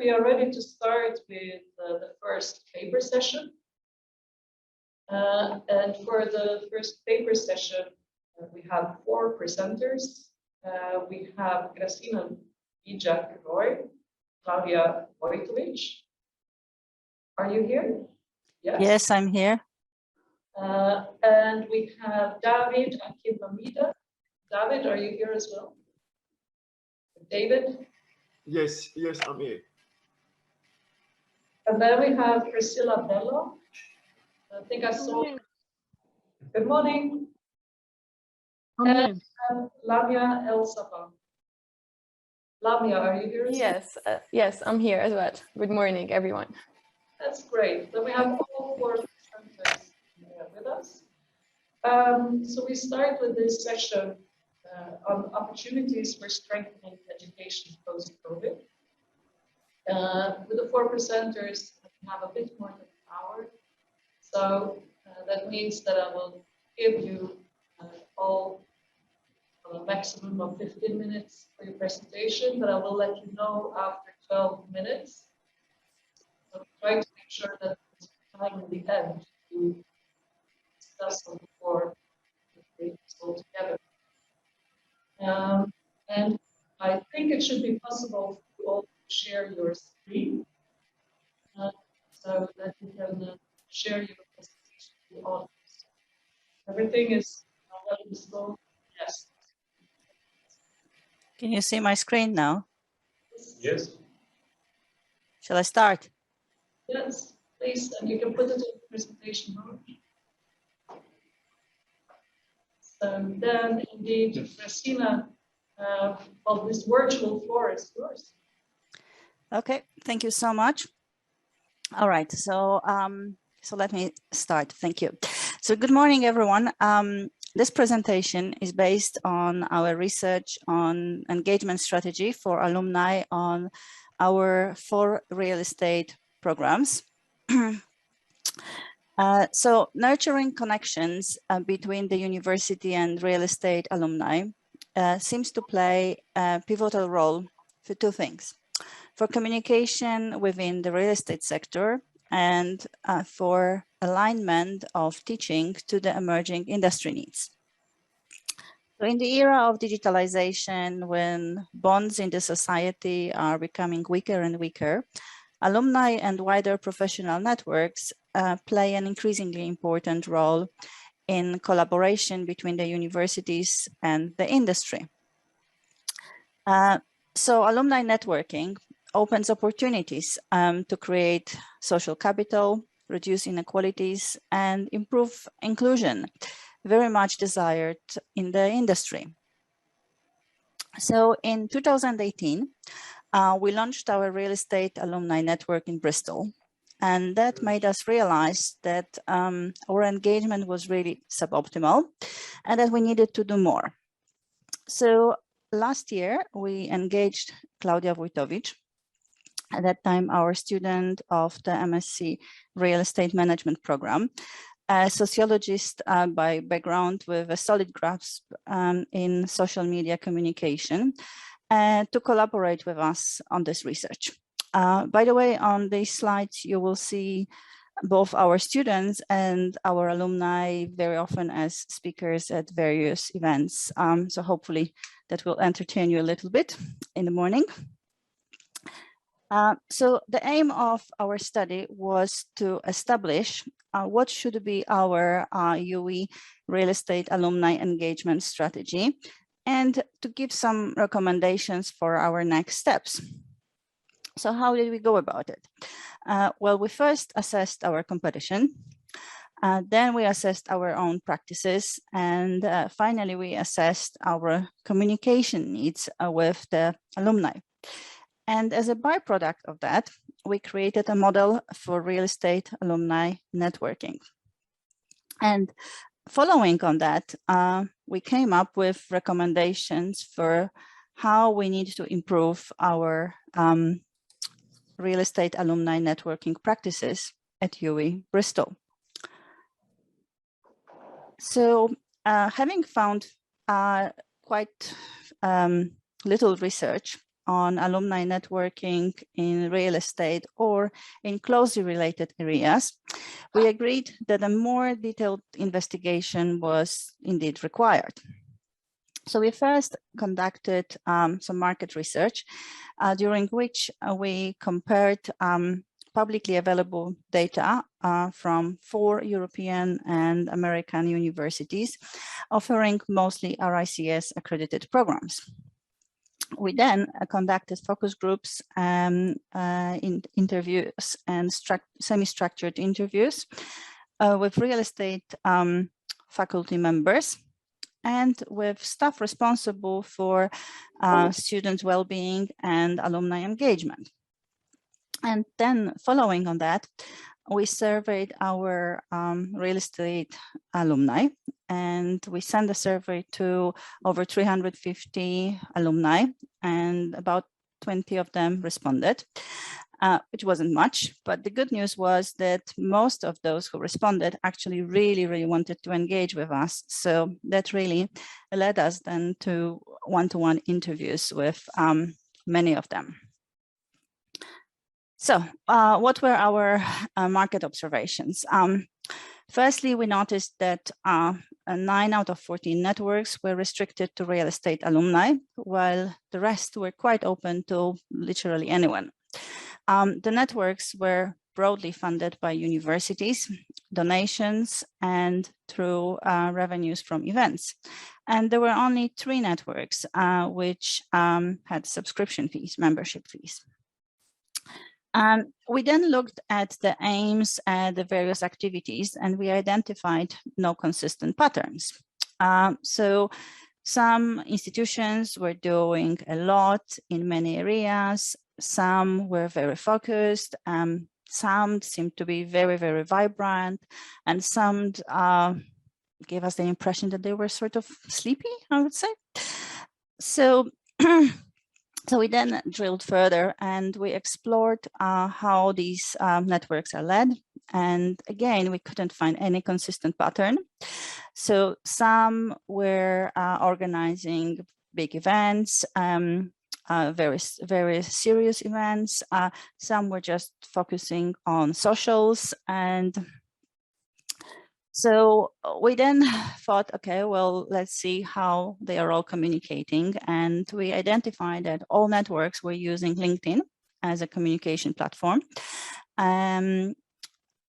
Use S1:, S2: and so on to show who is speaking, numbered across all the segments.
S1: we are ready to start with the first paper session. And for the first paper session, we have 4 presenters. We have Grażyna Bijak-Roy, Claudia Wojtowicz. Are you here? Yes.
S2: Yes, I'm here.
S1: And we have David Akimamida. David, are you here as well? David?
S3: Yes, I'm here.
S1: And then we have Priscilla Bello. I think I saw. Good morning. And Lamia El Sabah. Lamia, are you here?
S4: Yes, yes, I'm here as well. Good morning, everyone.
S1: That's great. Then we have all 4 presenters with us. So we start with this session on opportunities for strengthening education post-COVID. With the 4 presenters, we have a bit more than an hour. So that means that I will give you all a maximum of 15 minutes for your presentation, but I will let you know after 12 minutes. So try to make sure that there's time in the end to discuss them before it's all together. And I think it should be possible for you all to share your screen so that you can share your presentation to the audience. Everything is well installed? Yes.
S2: Can you see my screen now?
S1: Yes.
S2: Shall I start?
S1: Yes, please, and you can put it in the presentation mode. So then, indeed, Grażyna, well, this virtual floor is yours.
S2: Okay, thank you so much. All right, so let me start. Thank you. So good morning, everyone. This presentation is based on our research on engagement strategy for alumni on our 4 real estate programs. So nurturing connections between the university and real estate alumni seems to play a pivotal role for 2 things: for communication within the real estate sector and for alignment of teaching to the emerging industry needs. So in the era of digitalization, when bonds in the society are becoming weaker and weaker, alumni and wider professional networks play an increasingly important role in collaboration between the universities and the industry. So alumni networking opens opportunities to create social capital, reduce inequalities, and improve inclusion, very much desired in the industry. So in 2018, we launched our real estate alumni network in Bristol, and that made us realize that our engagement was really suboptimal and that we needed to do more. So last year, we engaged Claudia Wojtowicz, at that time our student of the MSc Real Estate Management program, a sociologist by background with a solid grasp in social media communication, to collaborate with us on this research. By the way, on these slides, you will see both our students and our alumni very often as speakers at various events. So hopefully that will entertain you a little bit in the morning. So the aim of our study was to establish what should be our UE real estate alumni engagement strategy and to give some recommendations for our next steps. So how did we go about it? Well, we first assessed our competition, then we assessed our own practices, and finally we assessed our communication needs with the alumni. And as a byproduct of that, we created a model for real estate alumni networking. And following on that, we came up with recommendations for how we need to improve our real estate alumni networking practices at UE Bristol. So having found quite little research on alumni networking in real estate or in closely related areas, we agreed that a more detailed investigation was indeed required. So we first conducted some market research during which we compared publicly available data from 4 European and American universities offering mostly RICS accredited programs. We then conducted focus groups in interviews and semi-structured interviews with real estate faculty members and with staff responsible for student well-being and alumni engagement. And then following on that, we surveyed our real estate alumni, and we sent a survey to over 350 alumni, and about 20 of them responded, which wasn't much. But the good news was that most of those who responded actually really wanted to engage with us. So that really led us then to one-to-one interviews with many of them. So what were our market observations? Firstly, we noticed that 9 out of 14 networks were restricted to real estate alumni, while the rest were quite open to literally anyone. The networks were broadly funded by universities, donations, and through revenues from events. And there were only 3 networks which had subscription fees, membership fees. We then looked at the aims and the various activities, and we identified no consistent patterns. So some institutions were doing a lot in many areas. Some were very focused. Some seemed to be very vibrant, and some gave us the impression that they were sort of sleepy, I would say. So So we then drilled further and we explored how these networks are led. And again, we couldn't find any consistent pattern. So some were organizing big events, very serious events. Some were just focusing on socials. And so we then thought, okay, well, let's see how they are all communicating. And we identified that all networks were using LinkedIn as a communication platform.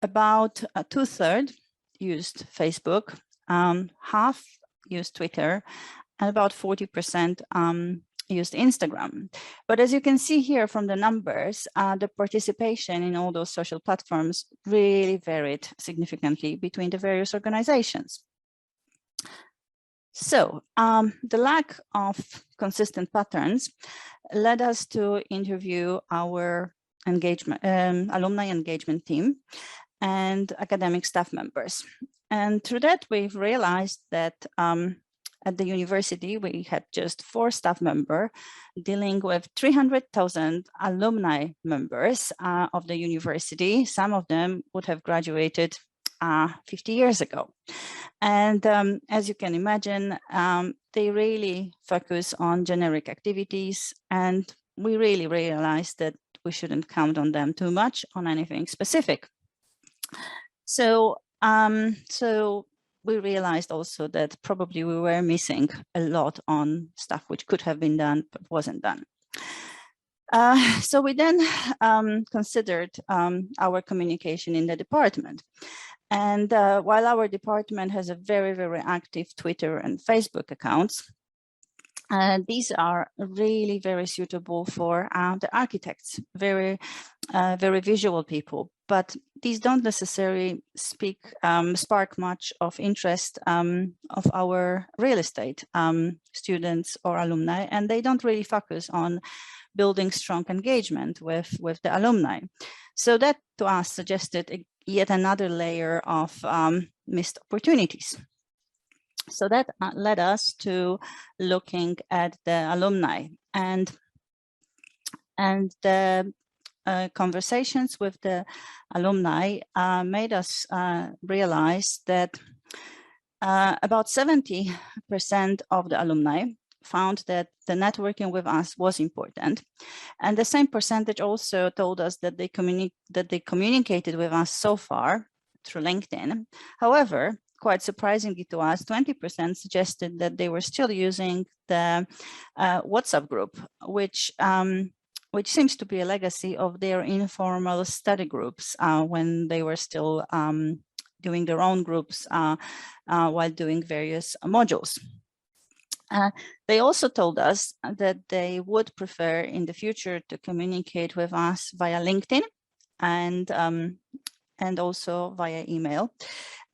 S2: About 2/3 used Facebook, half used Twitter, and about 40% used Instagram. But as you can see here from the numbers, the participation in all those social platforms really varied significantly between the various organizations. So the lack of consistent patterns led us to interview our alumni engagement team and academic staff members. And through that, we've realized that at the university, we had just 4 staff members dealing with 300,000 alumni members of the university. Some of them would have graduated 50 years ago. And as you can imagine, they really focus on generic activities. And we really realized that we shouldn't count on them too much on anything specific. So we realized also that probably we were missing a lot on stuff which could have been done but wasn't done. So we then considered our communication in the department. And while our department has a very active Twitter and Facebook accounts, these are really very suitable for the architects, very visual people. But these don't necessarily spark much of interest of our real estate students or alumni, and they don't really focus on building strong engagement with the alumni. So that to us suggested yet another layer of missed opportunities. So that led us to looking at the alumni, and the conversations with the alumni made us realize that about 70% of the alumni found that the networking with us was important. And the same percentage also told us that they communicated with us so far through LinkedIn. However, quite surprisingly to us, 20% suggested that they were still using the WhatsApp group, which seems to be a legacy of their informal study groups when they were still doing their own groups while doing various modules. They also told us that they would prefer in the future to communicate with us via LinkedIn and also via email.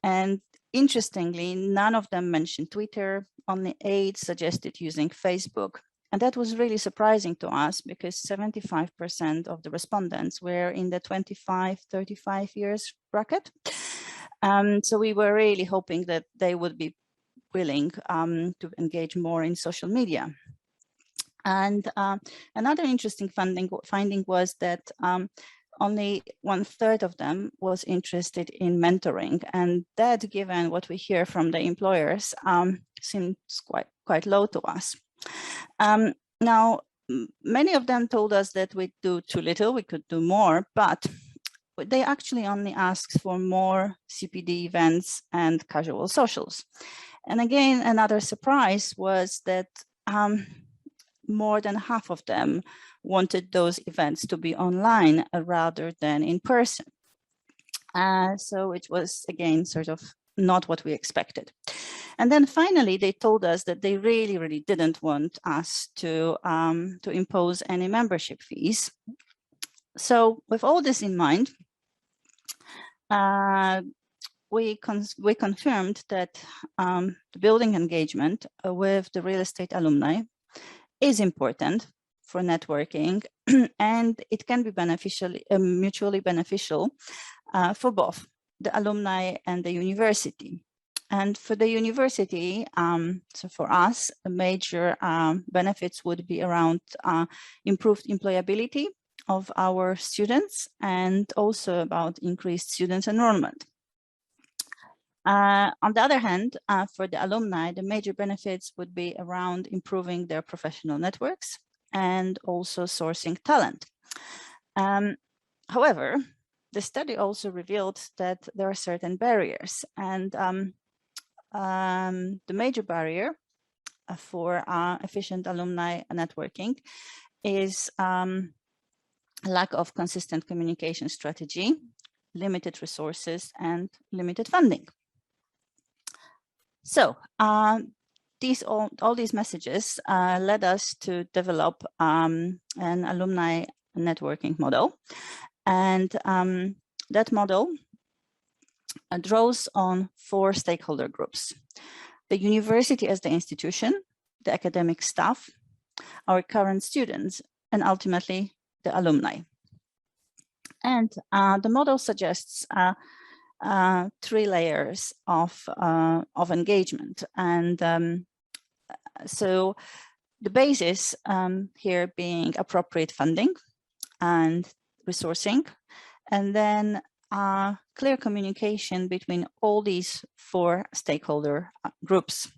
S2: And interestingly, none of them mentioned Twitter, only 8 suggested using Facebook. And that was really surprising to us because 75% of the respondents were in the 25-35 years bracket. So we were really hoping that they would be willing to engage more in social media. And another interesting finding was that only 1/3 of them was interested in mentoring, and that, given what we hear from the employers, seems quite low to us. Now, many of them told us that we do too little, we could do more, but they actually only asked for more CPD events and casual socials. And again, another surprise was that more than half of them wanted those events to be online rather than in person. So it was, again, sort of not what we expected. And then finally, they told us that they really didn't want us to impose any membership fees. So with all this in mind, we confirmed that building engagement with the real estate alumni is important for networking, and it can be mutually beneficial for both the alumni and the university. And for the university, so for us, the major benefits would be around improved employability of our students and also about increased student enrollment. On the other hand, for the alumni, the major benefits would be around improving their professional networks and also sourcing talent. However, the study also revealed that there are certain barriers, and the major barrier for efficient alumni networking is lack of consistent communication strategy, limited resources, and limited funding. So all these messages led us to develop an alumni networking model. And that model draws on 4 stakeholder groups: the university as the institution, the academic staff, our current students, and ultimately the alumni. And the model suggests 3 layers of engagement. And so the basis here being appropriate funding and resourcing, and then clear communication between all these 4 stakeholder groups.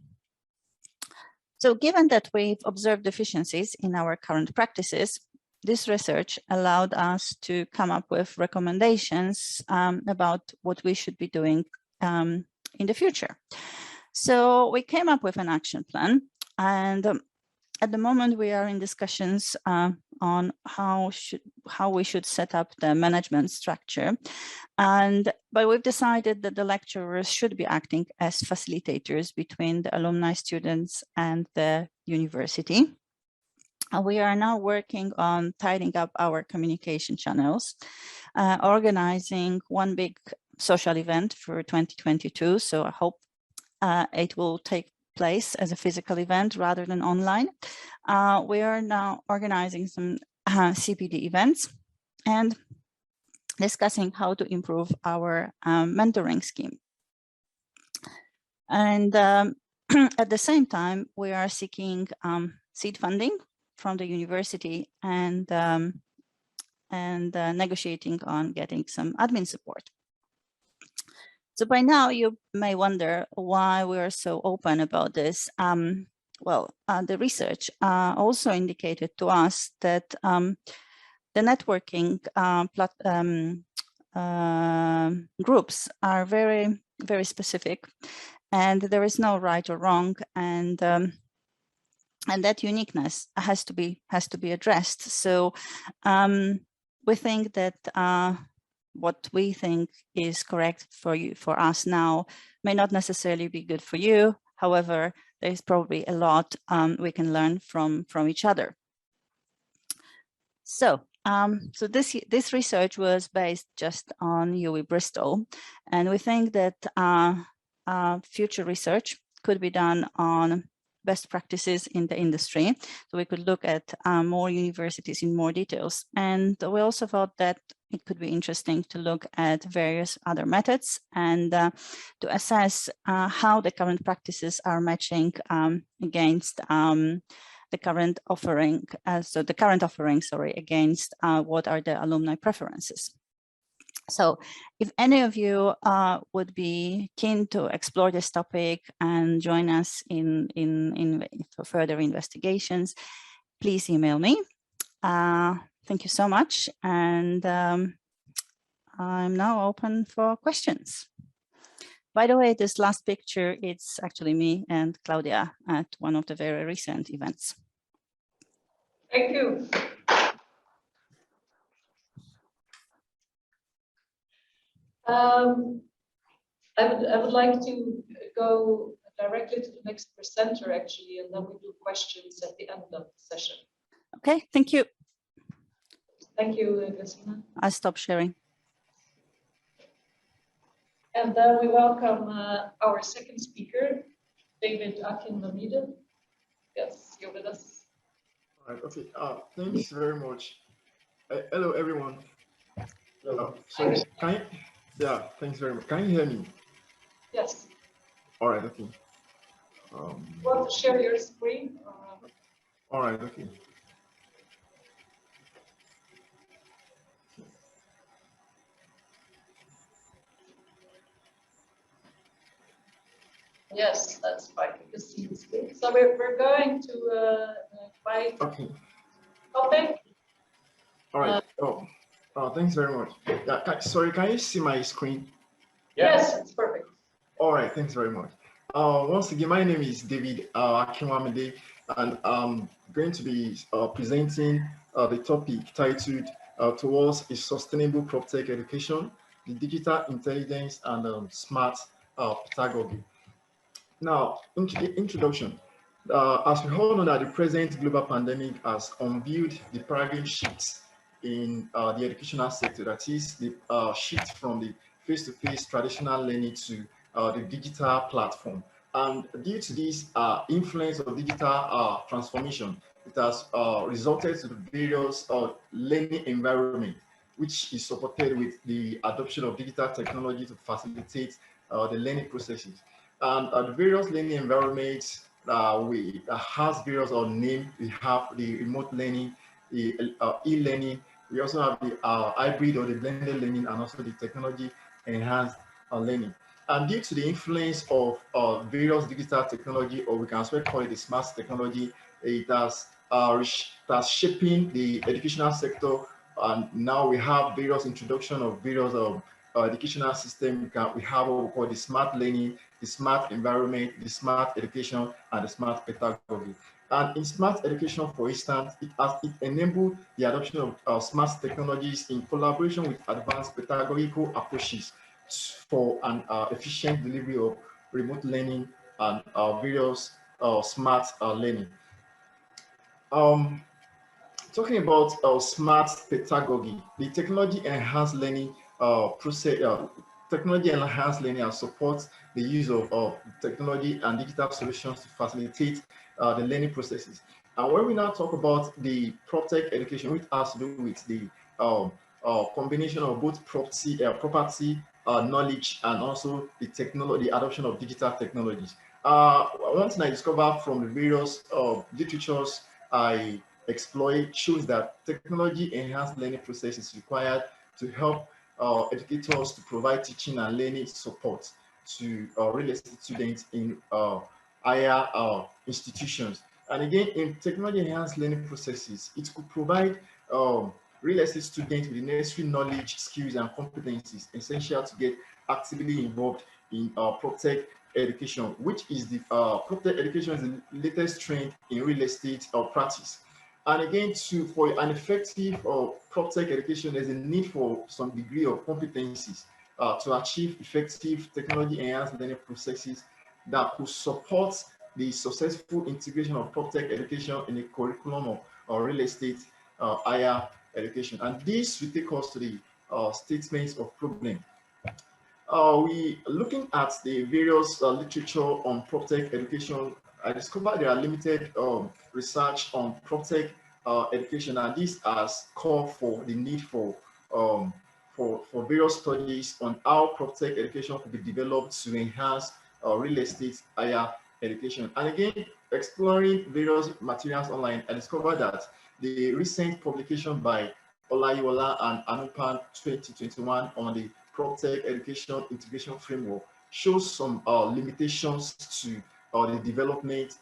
S2: So given that we've observed deficiencies in our current practices, this research allowed us to come up with recommendations about what we should be doing in the future. So we came up with an action plan, and at the moment we are in discussions on how we should set up the management structure. But we've decided that the lecturers should be acting as facilitators between the alumni, students, and the university. We are now working on tidying up our communication channels, organizing one big social event for 2022. So I hope it will take place as a physical event rather than online. We are now organizing some CPD events and discussing how to improve our mentoring scheme. And at the same time, we are seeking seed funding from the university and negotiating on getting some admin support. So by now you may wonder why we are so open about this. the research also indicated to us that the networking groups are very, very specific, and there is no right or wrong, and that uniqueness has to be addressed. So we think that what we think is correct for us now may not necessarily be good for you. However, there's probably a lot we can learn from each other. So this research was based just on UWI Bristol, and we think that future research could be done on best practices in the industry. So we could look at more universities in more details. And we also thought that it could be interesting to look at various other methods and to assess how the current practices are matching against the current offering, against what are the alumni preferences. So if any of you would be keen to explore this topic and join us for further investigations, please email me. Thank you so much. And I'm now open for questions. By the way, this last picture, it's actually me and Claudia at one of the very recent events.
S1: Thank you. I would like to go directly to the next presenter, actually, and then we do questions at the end of the session.
S2: Okay, thank you.
S1: Thank you, Gesine.
S2: I'll stop sharing.
S1: And we welcome our second speaker, David Akinlamide. Yes, you're with us.
S3: All right, okay. Thanks very much. Hello, everyone. Sorry, can you? Yeah, thanks very much. Can you hear me?
S1: Yes.
S3: All right, okay.
S1: Want to share your screen?
S3: All right, okay.
S1: Yes, that's fine. You can see the screen. So we're going to invite topic.
S3: All right. Thanks very much. Yeah, sorry, can you see my screen?
S1: Yes, it's perfect.
S3: All right, thanks very much. Once again, my name is David Akinlamide, and I'm going to be presenting the topic titled Towards a Sustainable PropTech Education, the Digital Intelligence and Smart Pedagogy. Now, introduction. As we all know that the present global pandemic has unveiled the paradigm shifts in the educational sector, that is the shift from the face-to-face traditional learning to the digital platform. And due to this influence of digital transformation, it has resulted to the various learning environment, which is supported with the adoption of digital technology to facilitate the learning processes. And the various learning environments we has various name. We have the remote learning, the e-learning. We also have the hybrid or the blended learning, and also the technology enhanced learning. And due to the influence of various digital technology, or we can also call it the smart technology, it has shaping the educational sector. And now we have various introduction of various educational system. We have what we call the smart learning, the smart environment, the smart education, and the smart pedagogy. And in smart education, for instance, it enabled the adoption of smart technologies in collaboration with advanced pedagogical approaches for an efficient delivery of remote learning and various smart learning. Talking about smart pedagogy, the technology enhanced learning technology enhanced learning and supports the use of technology and digital solutions to facilitate the learning processes. And when we now talk about the PropTech education, which has to do with the combination of both property knowledge and also the technology, the adoption of digital technologies. One thing I discovered from the various literatures I exploit shows that technology enhanced learning process is required to help educators to provide teaching and learning support to real estate students in higher institutions. And again, in technology enhanced learning processes, it could provide real estate students with the necessary knowledge, skills, and competencies essential to get actively involved in PropTech education, which is the PropTech education is the latest trend in real estate practice. And again, for an effective PropTech education, there's a need for some degree of competencies to achieve effective technology enhanced learning processes that could support the successful integration of PropTech education in a curriculum of real estate higher education. And this will take us to the statements of problem. We looking at the various literature on PropTech education. I discovered there are limited research on PropTech education, and this has called for the need um, for various studies on how PropTech education could be developed to enhance real estate higher education. And again, exploring various materials online, I discovered that the recent publication by Olayiwola and Anupan 2021 on the PropTech education integration framework shows some limitations to the development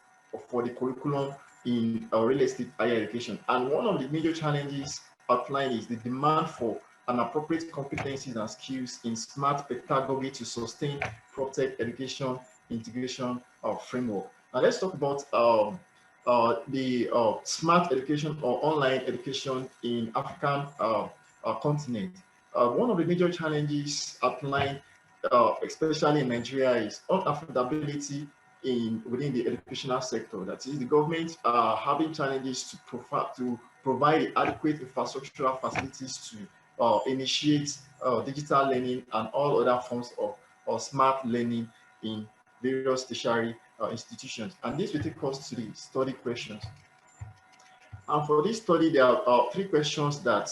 S3: for the curriculum in real estate higher education. And one of the major challenges outlined is the demand for an appropriate competencies and skills in smart pedagogy to sustain PropTech education integration framework. Now let's talk about the smart education or online education in African continent. One of the major challenges outlined, especially in Nigeria, is unaffordability within the educational sector. That is, the government are having challenges to provide adequate infrastructural facilities to initiate digital learning and all other forms of smart learning in various tertiary institutions. And this will take us to the study questions. And for this study, there are three questions that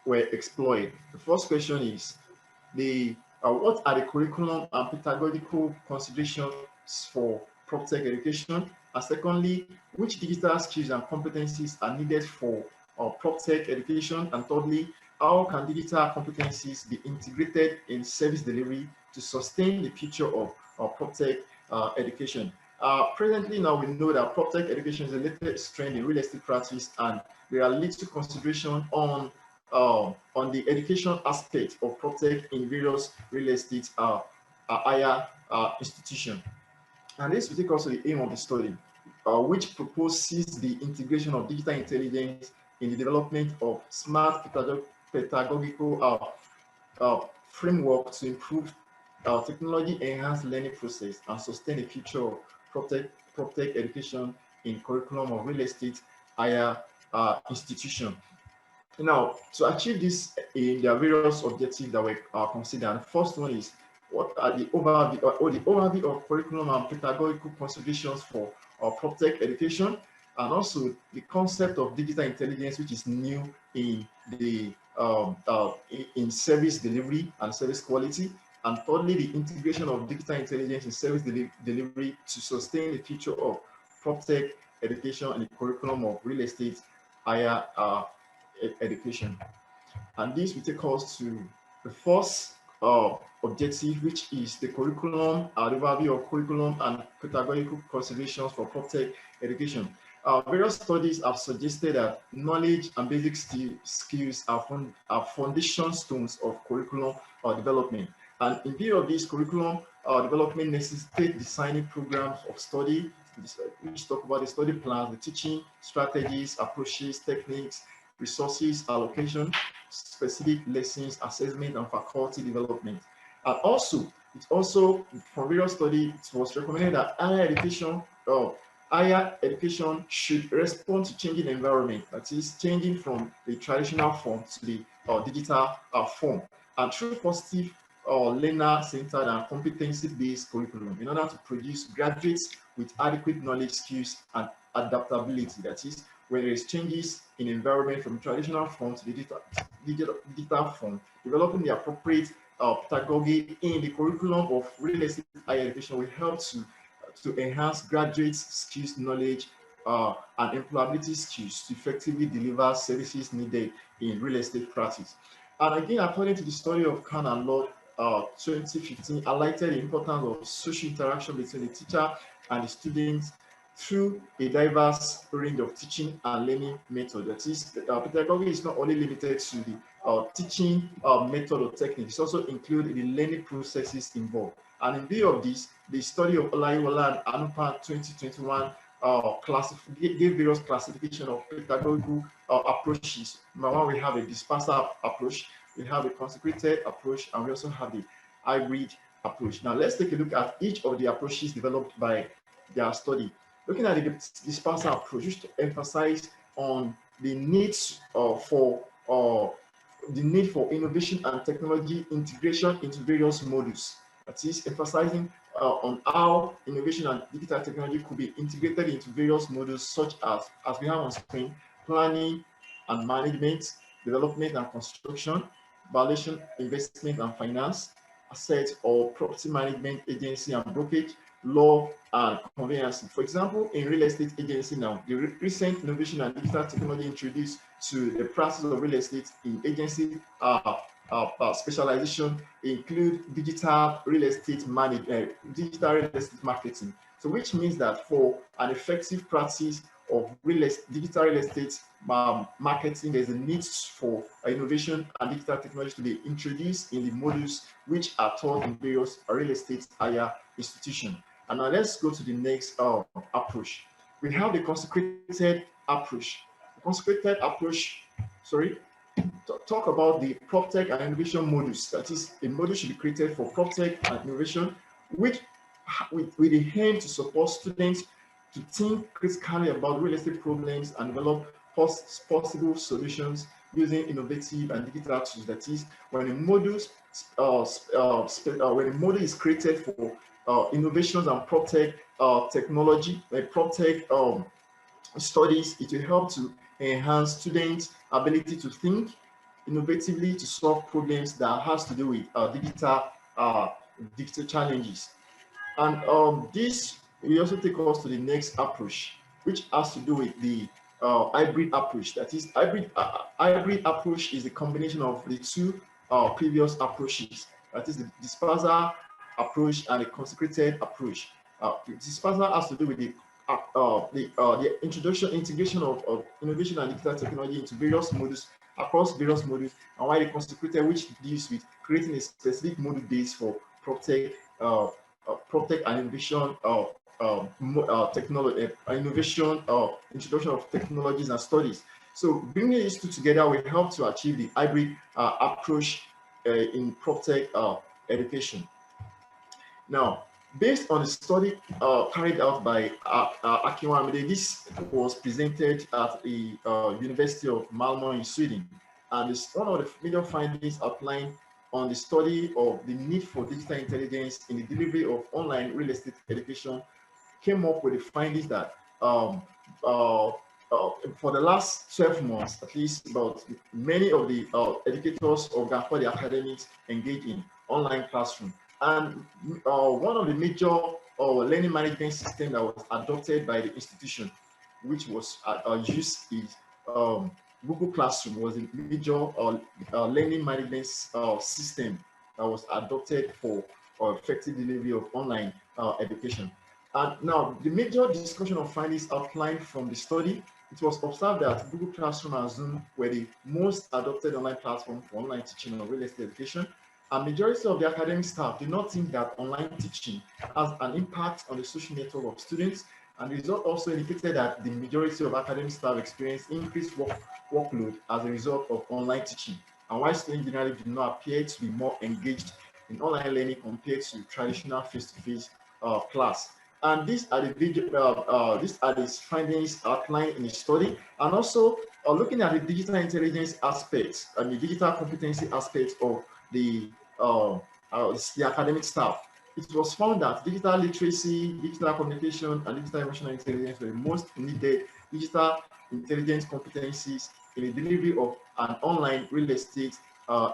S3: were explored. The first question is what are the curriculum and pedagogical considerations for PropTech education? And secondly, which digital skills and competencies are needed for PropTech education? And thirdly, how can digital competencies be integrated in service delivery to sustain the future of PropTech education? Presently, now we know that PropTech education is a latest trend in real estate practice, and there are little consideration on the education aspect of PropTech in various real estate higher institutions. And this will take us to the aim of the study, which proposes the integration of digital intelligence in the development of smart pedagogical framework to improve technology enhanced learning process and sustain the future of PropTech education in curriculum of real estate higher institution. Now, to achieve this, there are various objectives that were considered. The first one is what are the overview of curriculum and pedagogical considerations for PropTech education, and also the concept of digital intelligence, which is new in the in service delivery and service quality, and thirdly, the integration of digital intelligence in service delivery to sustain the future of PropTech education and the curriculum of real estate higher education. And this will take us to the first objective, which is the curriculum, the overview of curriculum and pedagogical considerations for PropTech education. Various studies have suggested that knowledge and basic skills are foundation stones of curriculum development. And in view of this, curriculum development necessitates designing programs of study, which talk about the study plans, the teaching strategies, approaches, techniques, resources, allocation, specific lessons, assessment, and faculty development. And also, from various studies, it was recommended that higher education should respond to changing environment, that is, changing from the traditional form to the digital form, and through positive learner-centered and competency-based curriculum in order to produce graduates with adequate knowledge, skills, and adaptability. That is, when there is changes in environment from traditional form to digital form, developing the appropriate pedagogy in the curriculum of real estate higher education will help to enhance graduates' skills, knowledge, and employability skills to effectively deliver services needed in real estate practice. And again, according to the study of Khan and Lord 2015, highlighted the importance of social interaction between the teacher and the students through a diverse range of teaching and learning methods. That is, pedagogy is not only limited to the teaching method or technique, it also includes the learning processes involved. And in view of this, the study of Olayiwola and Anupa 2021 gave various classification of pedagogical approaches. Number one, we have a dispersal approach, we have a consecrated approach, and we also have the hybrid approach. Now, let's take a look at each of the approaches developed by their study. Looking at the dispersal approach, just to emphasize on the needs for innovation and technology integration into various modules. That is, emphasizing on how innovation and digital technology could be integrated into various modules, such as we have on screen: planning and management, development and construction, valuation, investment and finance, asset or property management, agency and brokerage, law and conveyancing. For example, in real estate agency now, the recent innovation and digital technology introduced to the process of real estate in agency specialization include digital real estate marketing. So which means that for an effective practice of digital real estate marketing, there's a need for innovation and digital technology to be introduced in the modules which are taught in various real estate higher institutions. And now let's go to the next approach. We have the consecrated approach. The consecrated approach, talk about the PropTech and innovation modules. That is, a module should be created for PropTech and innovation, which with the aim to support students to think critically about real estate problems and develop possible solutions using innovative and digital tools. That is, when a module is created for innovations and PropTech technology, like PropTech studies, it will help to enhance students' ability to think innovatively to solve problems that has to do with digital challenges. And this will also take us to the next approach, which has to do with the hybrid approach. That is, hybrid approach is a combination of the two previous approaches. That is the dispersal approach and the consecrated approach. The dispersal has to do with the integration of innovation and digital technology into various modules, across various modules, and while the consecrated, which deals with creating a specific module base for PropTech and innovation technology, innovation, introduction of technologies and studies. So bringing these two together will help to achieve the hybrid approach in PropTech education. Now, based on the study carried out by Akinwamide, this was presented at the University of Malmö in Sweden, and it's one of the major findings outlined on the study of the need for digital intelligence in the delivery of online real estate education. Came up with the findings that for the last 12 months, at least, about many of the educators of the academics engage in online classroom. And one of the major learning management systems that was adopted by the institution, which was used, is Google Classroom. Was a major learning management system that was adopted for effective delivery of online education. And now, the major discussion of findings outlined from the study, it was observed that Google Classroom and Zoom were the most adopted online platform for online teaching of real estate education. A majority of the academic staff do not think that online teaching has an impact on the social network of students, and the result also indicated that the majority of academic staff experienced increased workload as a result of online teaching, and why students generally do not appear to be more engaged in online learning compared to traditional face-to-face class. And these are the findings outlined in the study, and also looking at the digital intelligence aspects and the digital competency aspects of the academic staff. It was found that digital literacy, digital communication, and digital emotional intelligence were the most needed digital intelligence competencies in the delivery of an online real estate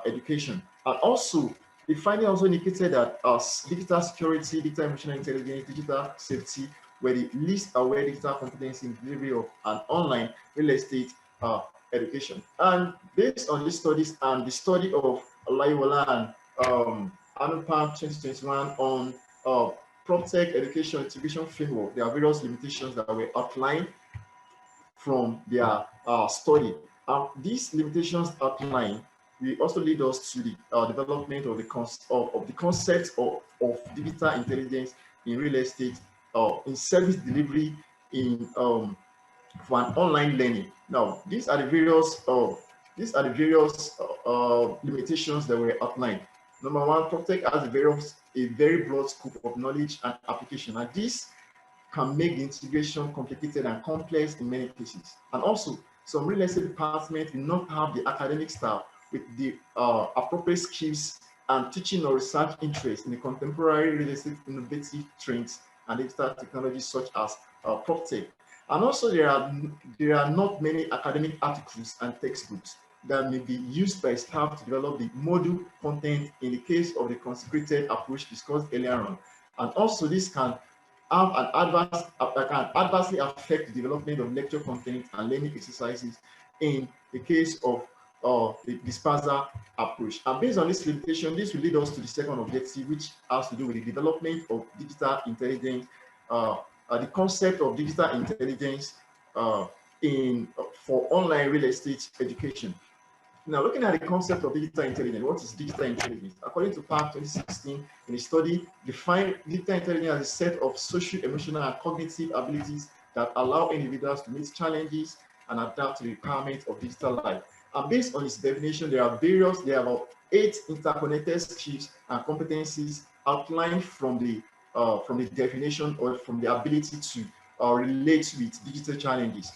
S3: education. And also, the finding also indicated that digital security, digital emotional intelligence, digital safety were the least aware digital competency in delivery of an online real estate education. And based on these studies and the study of Olayiwola and Anupa 2021 on PropTech education integration framework, there are various limitations that were outlined from their study. These limitations outlined will also lead us to the development of the concept of digital intelligence in real estate, in service delivery, in for an online learning. Now, these are the various limitations that were outlined. Number one, PropTech has a very broad scope of knowledge and application, and this can make the integration complicated and complex in many cases. And also, some real estate departments will not have the academic staff with the appropriate skills and teaching or research interest in the contemporary real estate innovative trends and digital technologies such as PropTech. And also, there are not many academic articles and textbooks that may be used by staff to develop the module content in the case of the consecrated approach discussed earlier on. And also, this can have can adversely affect the development of lecture content and learning exercises in the case of the disperser approach. And based on this limitation, this will lead us to the second objective, which has to do with the development of digital intelligence, the concept of digital intelligence for online real estate education. Now, looking at the concept of digital intelligence, what is digital intelligence? According to PARC 2016, in a study, defined digital intelligence as a set of social, emotional, and cognitive abilities that allow individuals to meet challenges and adapt to the requirements of digital life. And based on its definition, there are about 8 interconnected skills and competencies outlined from the definition or from the ability to relate with digital challenges.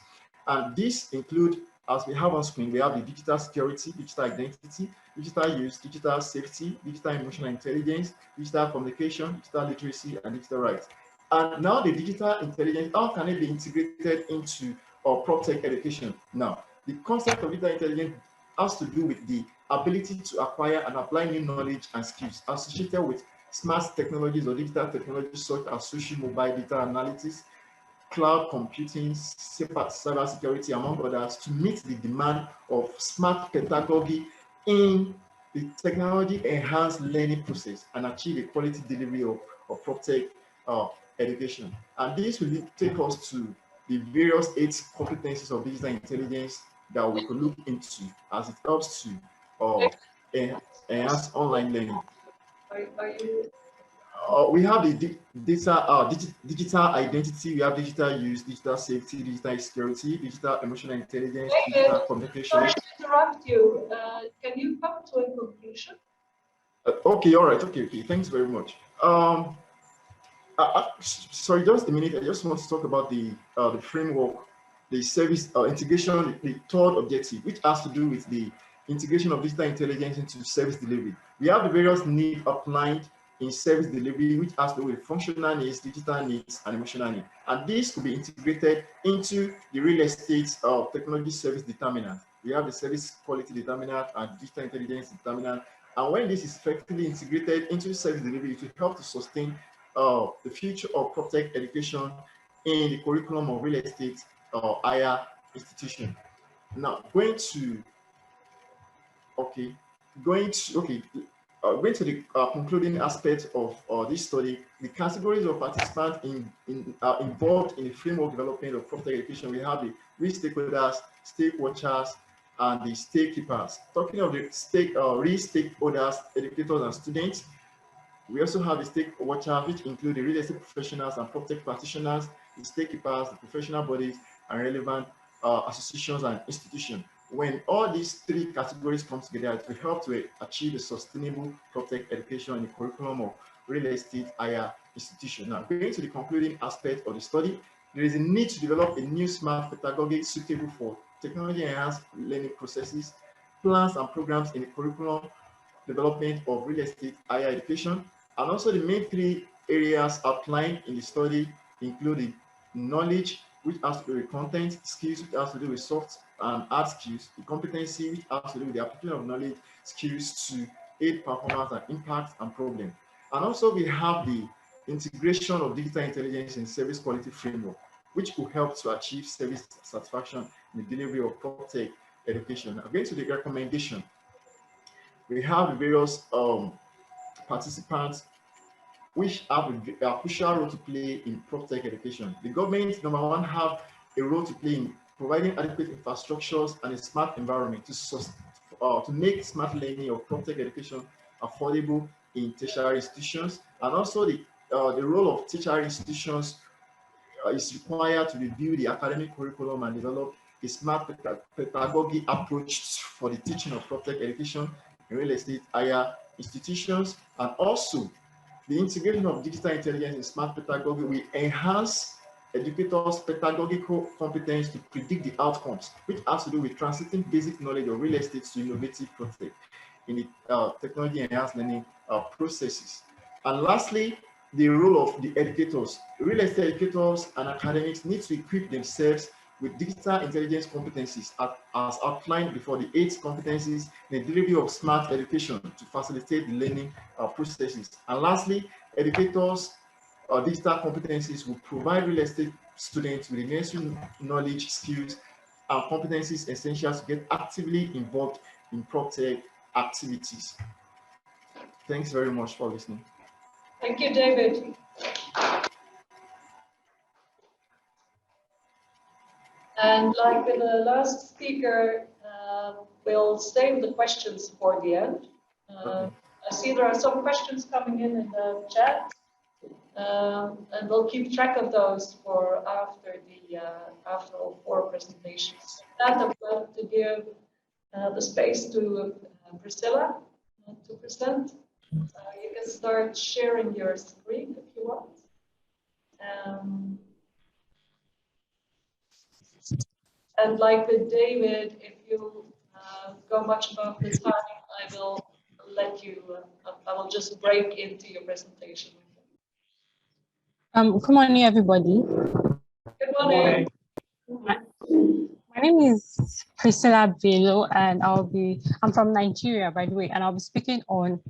S3: And these include, as we have on screen, we have the digital security, digital identity, digital use, digital safety, digital emotional intelligence, digital communication, digital literacy, and digital rights. And now the digital intelligence, how can it be integrated into our PropTech education? Now, the concept of digital intelligence has to do with the ability to acquire and apply new knowledge and skills associated with smart technologies or digital technologies such as social mobile data analytics, cloud computing, cybersecurity, among others, to meet the demand of smart pedagogy in the technology-enhanced learning process and achieve a quality delivery of PropTech education. And this will take us to the various 8 competencies of digital intelligence that we could look into as it helps to enhance online learning.
S1: Are you?
S3: We have the digital identity, we have digital use, digital safety, digital security, digital emotional intelligence, digital communication.
S1: Sorry to interrupt you. Can you come to a conclusion?
S3: Okay, all right, okay, thanks very much. Sorry, just a minute. I just want to talk about the framework, the service integration, the third objective, which has to do with the integration of digital intelligence into service delivery. We have the various needs outlined in service delivery, which has to do with functional needs, digital needs, and emotional needs. And this will be integrated into the real estate technology service determinant. We have the service quality determinant and digital intelligence determinant. And when this is effectively integrated into service delivery, it will help to sustain the future of PropTech education in the curriculum of real estate higher institution. Now, going to the concluding aspect of this study, the categories of participants involved in the framework development of PropTech education. We have the risk stakeholders, stake watchers, and the stakekeepers. Talking of the risk stakeholders, educators, and students, we also have the stake watchers, which include the real estate professionals and PropTech practitioners, the stakekeepers, the professional bodies, and relevant associations and institutions. When all these 3 categories come together, it will help to achieve a sustainable PropTech education in the curriculum of real estate higher institution. Now, going to the concluding aspect of the study, there is a need to develop a new smart pedagogy suitable for technology-enhanced learning processes, plans and programs in the curriculum development of real estate higher education. And also the main 3 areas outlined in the study include knowledge, which has to do with content, skills, which has to do with soft and hard skills, the competency, which has to do with the application of knowledge, skills to aid performance and impact and problem. And also we have the integration of digital intelligence in service quality framework, which will help to achieve service satisfaction in the delivery of PropTech education. Now, going to the recommendation, we have the various participants which have a crucial role to play in PropTech education. The government, number one, have a role to play in providing adequate infrastructures and a smart environment to make smart learning or PropTech education affordable in tertiary institutions, and also the role of tertiary institutions is required to review the academic curriculum and develop a smart pedagogy approach for the teaching of PropTech education in real estate higher institutions. And also, the integration of digital intelligence in smart pedagogy will enhance educators' pedagogical competence to predict the outcomes, which has to do with translating basic knowledge of real estate to innovative PropTech in the technology-enhanced learning processes. And lastly, the role of the educators. Real estate educators and academics need to equip themselves with digital intelligence competencies as outlined before, the 8 competencies in the delivery of smart education to facilitate the learning processes. And lastly, educators' digital competencies will provide real estate students with the necessary knowledge, skills, and competencies essential to get actively involved in PropTech activities. Thanks very much for listening.
S1: Thank you, David. And like with the last speaker, we'll save the questions for the end.
S3: Okay.
S1: I see there are some questions coming in the chat, and we'll keep track of those for after all 4 presentations. That I'm going to give the space to Priscilla to present. You can start sharing your screen if you want. And like with David, if you go much above the time, I will let you, I will just break into your presentation.
S5: Good morning, everybody.
S1: Good morning.
S5: My name is Priscilla Bello, and I'm from Nigeria, by the way, and I'll be speaking on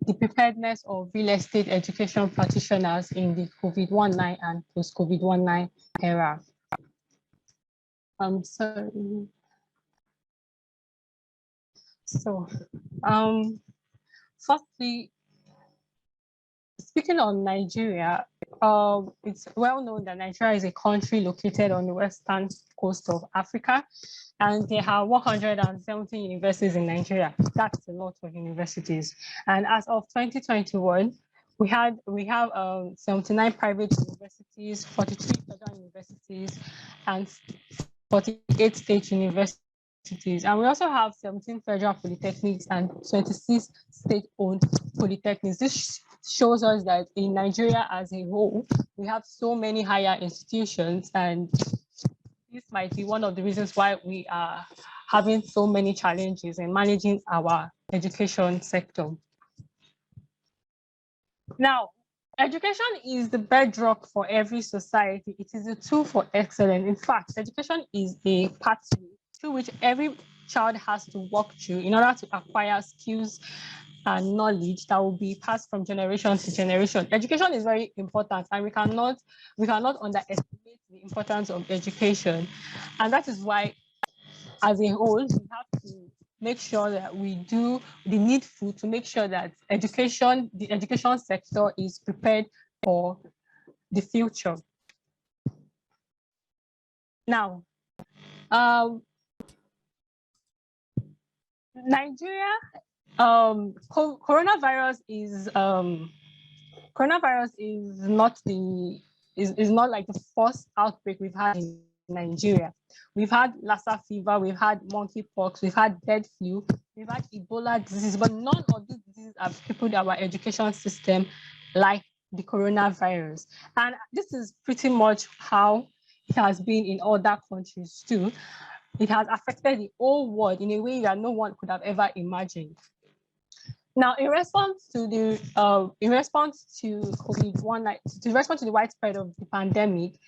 S5: the preparedness of real estate education practitioners in the COVID-19 and post-COVID-19 era. Sorry. So, firstly, speaking on Nigeria, it's well known that Nigeria is a country located on the western coast of Africa, and there are 170 universities in Nigeria. That's a lot of universities. And as of 2021, we have 79 private universities, 43 federal universities, and 48 state universities. And we also have 17 federal polytechnics and 26 state-owned polytechnics. This shows us that in Nigeria as a whole, we have so many higher institutions, and this might be one of the reasons why we are having so many challenges in managing our education sector. Now, education is the bedrock for every society. It is a tool for excellence. In fact, education is a pathway through which every child has to walk through in order to acquire skills and knowledge that will be passed from generation to generation. Education is very important, and we cannot underestimate the importance of education. And that is why, as a whole, we have to make sure that we do the needful to make sure that the education sector is prepared for the future. Now, Nigeria, coronavirus is not like the first outbreak we've had in Nigeria. We've had Lassa fever, we've had monkeypox, we've had bird flu, we've had Ebola disease, but none of these diseases have crippled our education system like the coronavirus. And this is pretty much how it has been in other countries too. It has affected the whole world in a way that no one could have ever imagined. Now, in response to the widespread of the pandemic,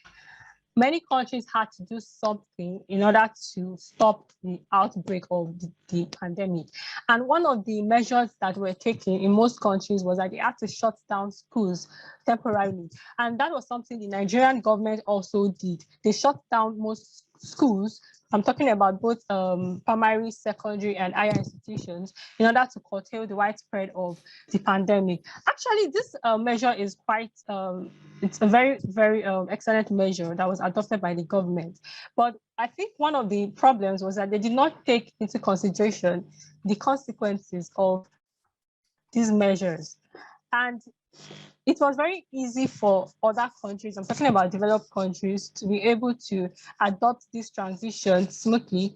S5: many countries had to do something in order to stop the outbreak of the pandemic. And one of the measures that were taken in most countries was that they had to shut down schools temporarily. And that was something the Nigerian government also did. They shut down most schools. I'm talking about both primary, secondary, and higher institutions in order to curtail the widespread of the pandemic. Actually, this measure is quite, it's a very, very excellent measure that was adopted by the government. But I think one of the problems was that they did not take into consideration the consequences of these measures. And it was very easy for other countries, I'm talking about developed countries, to be able to adopt this transition smoothly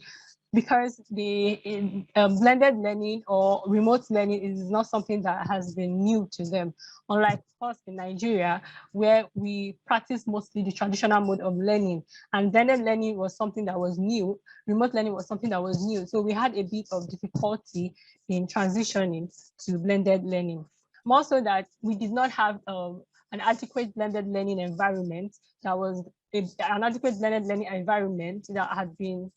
S5: because the blended learning or remote learning is not something that has been new to them. Unlike us in Nigeria, where we practice mostly the traditional mode of learning, and blended learning was something that was new, remote learning was something that was new. So we had a bit of difficulty in transitioning to blended learning. More so that we did not have an adequate blended learning environment that was an adequate blended learning environment that had been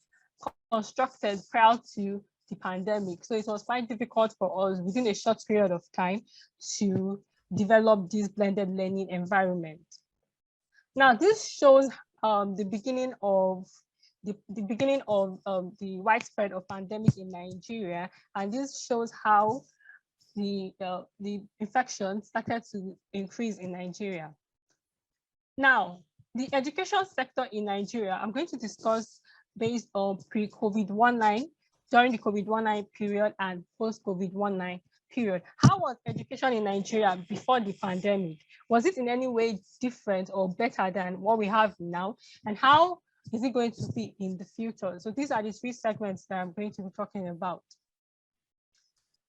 S5: constructed prior to the pandemic. So it was quite difficult for us within a short period of time to develop this blended learning environment. Now, this shows the beginning of the widespread of pandemic in Nigeria, and this shows how the infection started to increase in Nigeria. Now, the education sector in Nigeria, I'm going to discuss based on pre-COVID-19, during the COVID-19 period and post-COVID-19 period. How was education in Nigeria before the pandemic? Was it in any way different or better than what we have now? And how is it going to be in the future? So these are the three segments that I'm going to be talking about.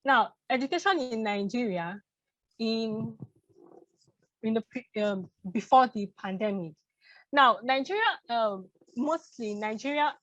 S5: Now, education in Nigeria before the pandemic. Now, mostly Nigeria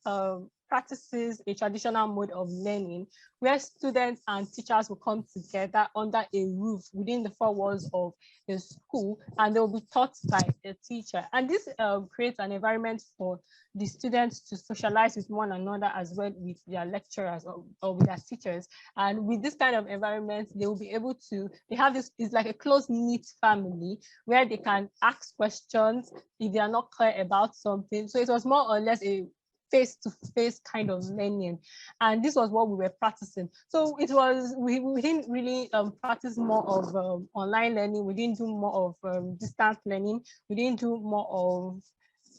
S5: practices a traditional mode of learning where students and teachers will come together under a roof within the four walls of a school, and they will be taught by a teacher. And this creates an environment for the students to socialize with one another as well with their lecturers or with their teachers. And with this kind of environment, they will be able to, they have this, it's like a close-knit family where they can ask questions if they are not clear about something. So it was more or less a face-to-face kind of learning, and this was what we were practicing. So it was, we didn't really practice more of online learning. We didn't do more of distance learning. We didn't do more of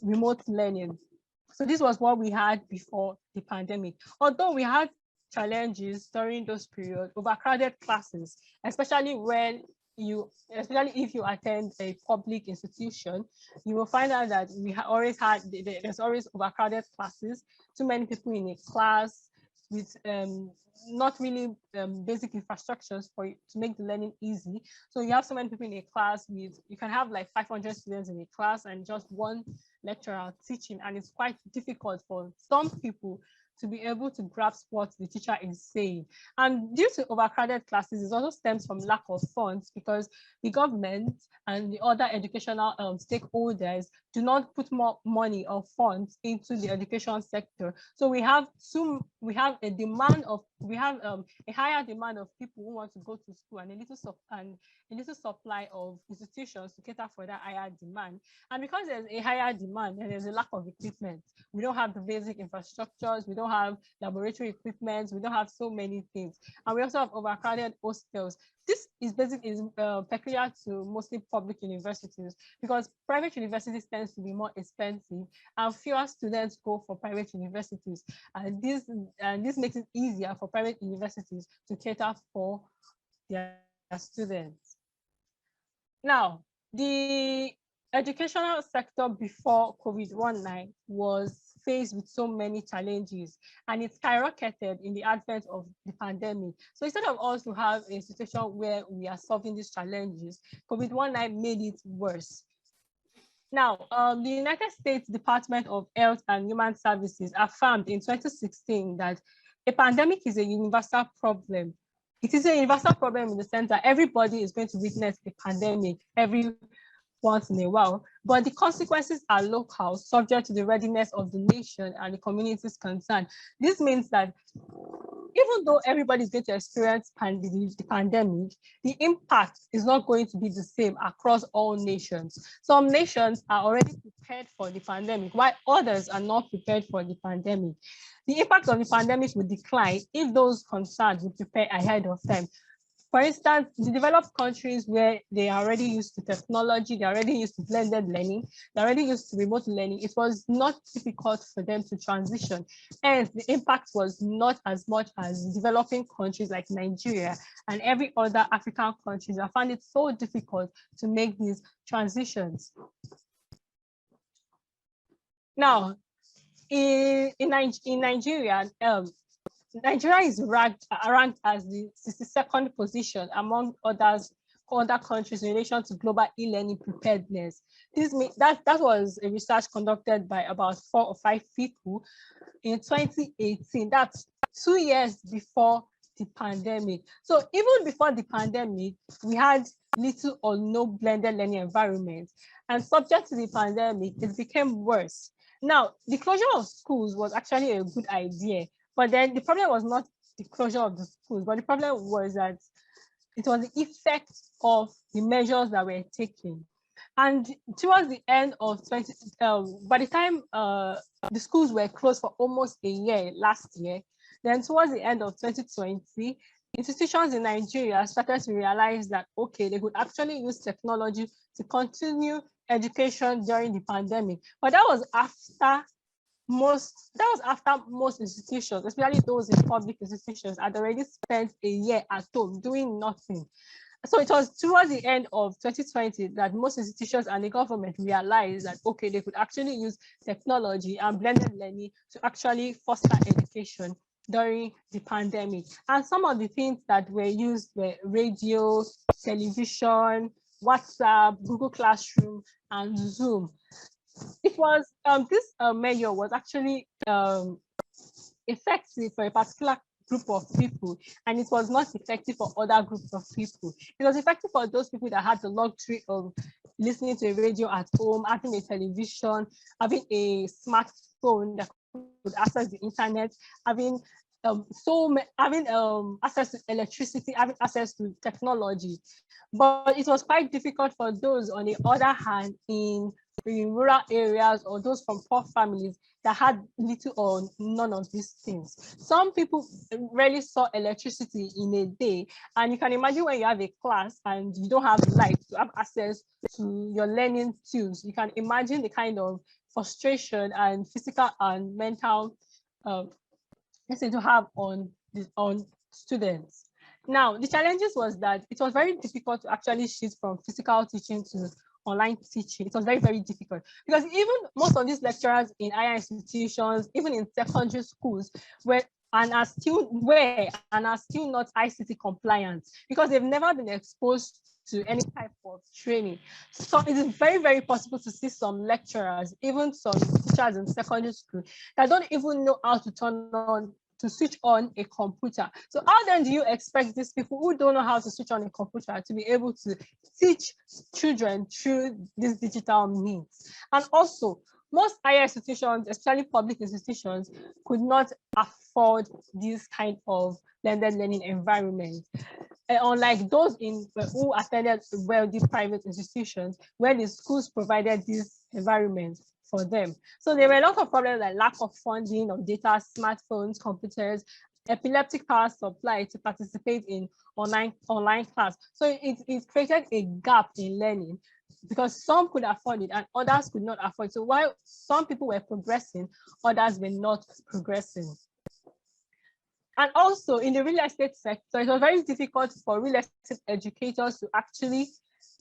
S5: remote learning. So this was what we had before the pandemic. Although we had challenges during those periods, overcrowded classes, especially if you attend a public institution, you will find out that there's always overcrowded classes, too many people in a class with not really basic infrastructures to make the learning easy. So you have so many people in a class you can have like 500 students in a class and just one lecturer teaching, and it's quite difficult for some people to be able to grasp what the teacher is saying. And due to overcrowded classes, it also stems from lack of funds because the government and the other educational stakeholders do not put more money or funds into the education sector. So we have a higher demand of people who want to go to school and a little supply of institutions to cater for that higher demand. And because there's a higher demand and there's a lack of equipment, we don't have the basic infrastructures, we don't have laboratory equipment, we don't have so many things. And we also have overcrowded hostels. This is peculiar to mostly public universities because private universities tend to be more expensive and fewer students go for private universities. And this makes it easier for private universities to cater for their students. Now, the educational sector before COVID-19 was faced with so many challenges, and it skyrocketed in the advent of the pandemic. So instead of us to have a situation where we are solving these challenges, COVID-19 made it worse. Now, the United States Department of Health and Human Services affirmed in 2016 that a pandemic is a universal problem. It is a universal problem in the sense that everybody is going to witness a pandemic every once in a while, but the consequences are local, subject to the readiness of the nation and the communities concerned. This means that even though everybody's going to experience the pandemic, the impact is not going to be the same across all nations. Some nations are already prepared for the pandemic, while others are not prepared for the pandemic. The impact of the pandemic will decline if those concerned will prepare ahead of time. For instance, the developed countries where they are already used to technology, they're already used to blended learning, they're already used to remote learning, it was not difficult for them to transition. And the impact was not as much as developing countries like Nigeria and every other African countries. I found it so difficult to make these transitions. Now, in Nigeria, Nigeria is ranked as the 62nd position among other countries in relation to global e-learning preparedness. That was a research conducted by about 4 or 5 people in 2018. That's 2 years before the pandemic. So even before the pandemic, we had little or no blended learning environment. And subject to the pandemic, it became worse. Now, the closure of schools was actually a good idea. But then the problem was not the closure of the schools, but the problem was that it was the effect of the measures that were taken. And towards the end of by the time the schools were closed for almost a year last year, then towards the end of 2020, institutions in Nigeria started to realize that, okay, they could actually use technology to continue education during the pandemic. But that was after most institutions, especially those in public institutions, had already spent a year at home doing nothing. So it was towards the end of 2020 that most institutions and the government realized that, okay, they could actually use technology and blended learning to actually foster education during the pandemic. And some of the things that were used were radio, television, WhatsApp, Google Classroom, and Zoom. It was this measure was actually effective for a particular group of people, and it was not effective for other groups of people. It was effective for those people that had the luxury of listening to a radio at home, having a television, having a smartphone that could access the internet, having access to electricity, having access to technology. But it was quite difficult for those, on the other hand, in rural areas or those from poor families that had little or none of these things. Some people rarely saw electricity in a day, and you can imagine when you have a class and you don't have light to have access to your learning tools. You can imagine the kind of frustration and physical and mental to have on students. Now, the challenges was that it was very difficult to actually shift from physical teaching to online teaching. It was very, very difficult because even most of these lecturers in higher institutions, even in secondary schools, are still not ICT compliant because they've never been exposed to any type of training. So it is very, very possible to see some lecturers, even some teachers in secondary school, that don't even know how to switch on a computer. So how then do you expect these people who don't know how to switch on a computer to be able to teach children through these digital means? And also, most higher institutions, especially public institutions, could not afford this kind of blended learning environment. Unlike those who attended wealthy private institutions, where the schools provided this environment for them. So there were a lot of problems like lack of funding of data, smartphones, computers, epileptic power supply to participate in online class. So it created a gap in learning because some could afford it and others could not afford it. So while some people were progressing, others were not progressing. And also in the real estate sector, it was very difficult for real estate educators to actually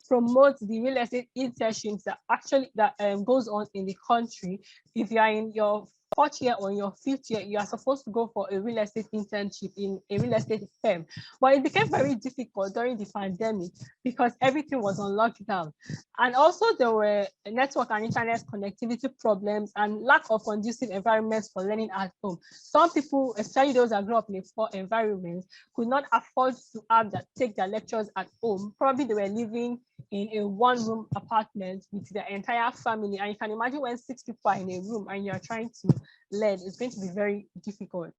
S5: promote the real estate internships that goes on in the country. If you are in your 4th year or your 5th year, you are supposed to go for a real estate internship in a real estate firm. But it became very difficult during the pandemic because everything was on lockdown. And also there were network and internet connectivity problems and lack of conducive environments for learning at home. Some people, especially those that grew up in a poor environment, could not afford to take their lectures at home. Probably they were living in a one-room apartment with their entire family. And you can imagine when 6 people are in a room and you're trying to learn, it's going to be very difficult.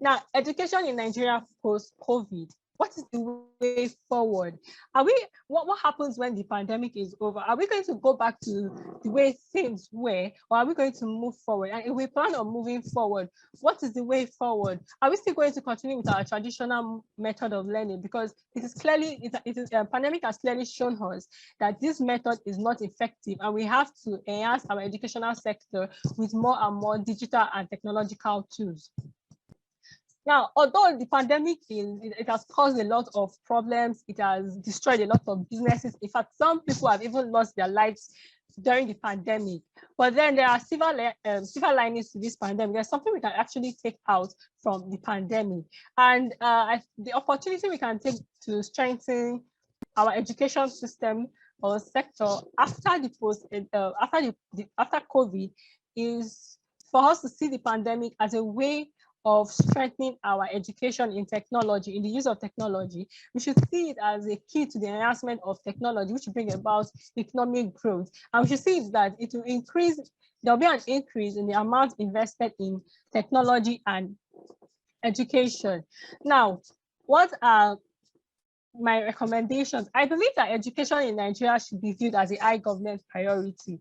S5: Now, education in Nigeria post-COVID, what is the way forward? What happens when the pandemic is over? Are we going to go back to the way things were, or are we going to move forward? And if we plan on moving forward, what is the way forward? Are we still going to continue with our traditional method of learning? Because it is clearly, pandemic has clearly shown us that this method is not effective, and we have to enhance our educational sector with more and more digital and technological tools. Now, although the pandemic it has caused a lot of problems, it has destroyed a lot of businesses. In fact, some people have even lost their lives during the pandemic. But then there are silver linings to this pandemic. There's something we can actually take out from the pandemic, and the opportunity we can take to strengthen our education system or sector after after COVID is for us to see the pandemic as a way of strengthening our education in technology, in the use of technology. We should see it as a key to the enhancement of technology, which will bring about economic growth. And we should see that it will increase, there'll be an increase in the amount invested in technology and education. Now, what are my recommendations? I believe that education in Nigeria should be viewed as a high government priority.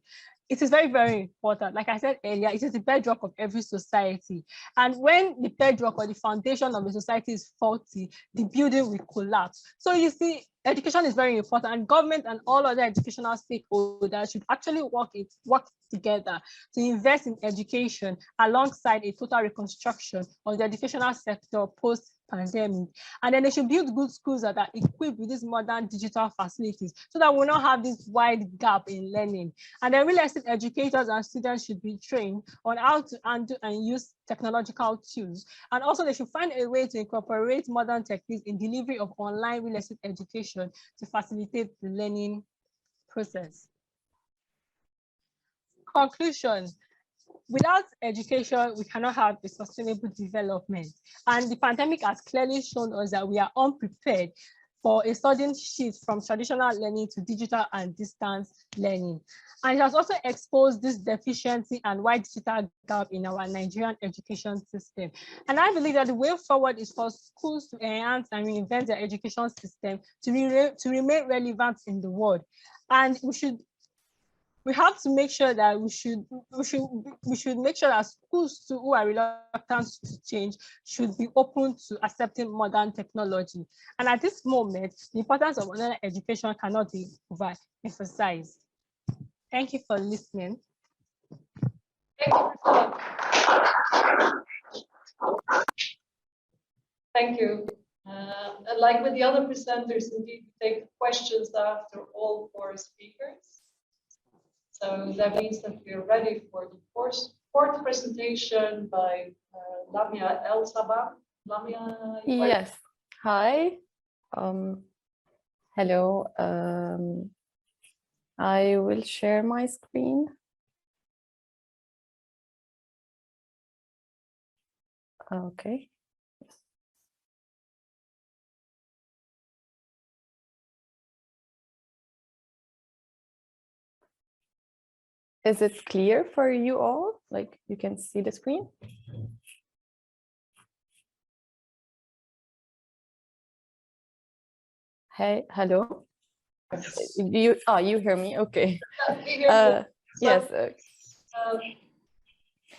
S5: It is very, very important. Like I said earlier, it is the bedrock of every society. And when the bedrock or the foundation of a society is faulty, the building will collapse. So you see, education is very important, and government and all other educational stakeholders should actually work together to invest in education alongside a total reconstruction of the educational sector post-pandemic. And then they should build good schools that are equipped with these modern digital facilities so that we'll not have this wide gap in learning. And then real estate educators and students should be trained on how to handle and use technological tools. And also they should find a way to incorporate modern techniques in delivery of online real estate education to facilitate the learning process. Conclusion: without education, we cannot have a sustainable development. And the pandemic has clearly shown us that we are unprepared for a sudden shift from traditional learning to digital and distance learning. And it has also exposed this deficiency and wide digital gap in our Nigerian education system. And I believe that the way forward is for schools to enhance and reinvent their education system to remain relevant in the world. And we have to make sure that we should make sure that schools too, who are reluctant to change, should be open to accepting modern technology. And at this moment, the importance of online education cannot be overemphasized. Thank you for listening.
S1: Thank you, Priscilla. Thank you. And like with the other presenters, indeed, we take questions after all four speakers. So that means that we are ready for the fourth presentation by Lamia El Sabah. Lamia?
S4: Yes. Hi. Hello. I will share my screen. Okay. Is it clear for you all? Like you can see the screen? Hey, hello. You hear me? Okay. Yes.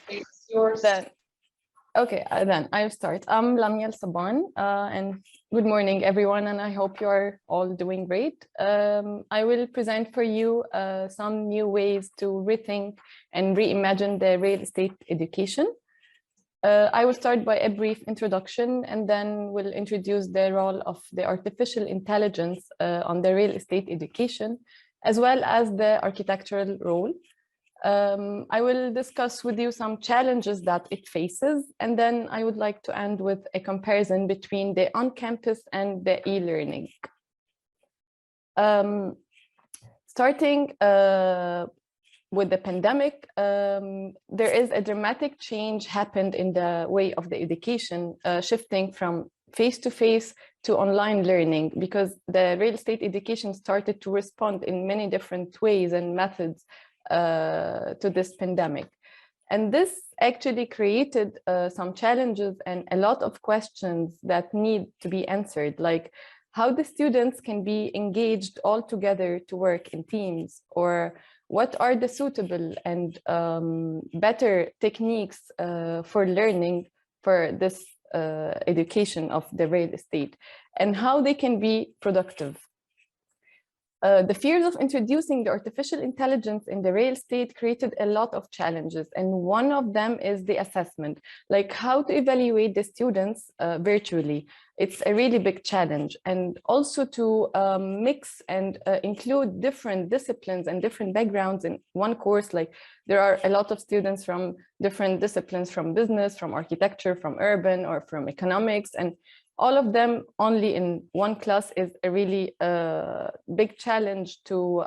S1: It's yours.
S4: Then I'll start. I'm Lamia El Sabah, and good morning, everyone, and I hope you are all doing great. I will present for you some new ways to rethink and reimagine the real estate education. I will start by a brief introduction, and then we'll introduce the role of the artificial intelligence on the real estate education, as well as the architectural role. I will discuss with you some challenges that it faces, and then I would like to end with a comparison between the on-campus and the e-learning. Starting with the pandemic, there is a dramatic change happened in the way of the education, shifting from face-to-face to online learning, because the real estate education started to respond in many different ways and methods to this pandemic. And this actually created some challenges and a lot of questions that need to be answered, like how the students can be engaged all together to work in teams, or what are the suitable and better techniques for learning for this education of the real estate, and how they can be productive. The fears of introducing the artificial intelligence in the real estate created a lot of challenges. And one of them is the assessment, like how to evaluate the students virtually. It's a really big challenge. And also to mix and include different disciplines and different backgrounds in one course. Like there are a lot of students from different disciplines, from business, from architecture, from urban, or from economics. And all of them only in one class is a really big challenge to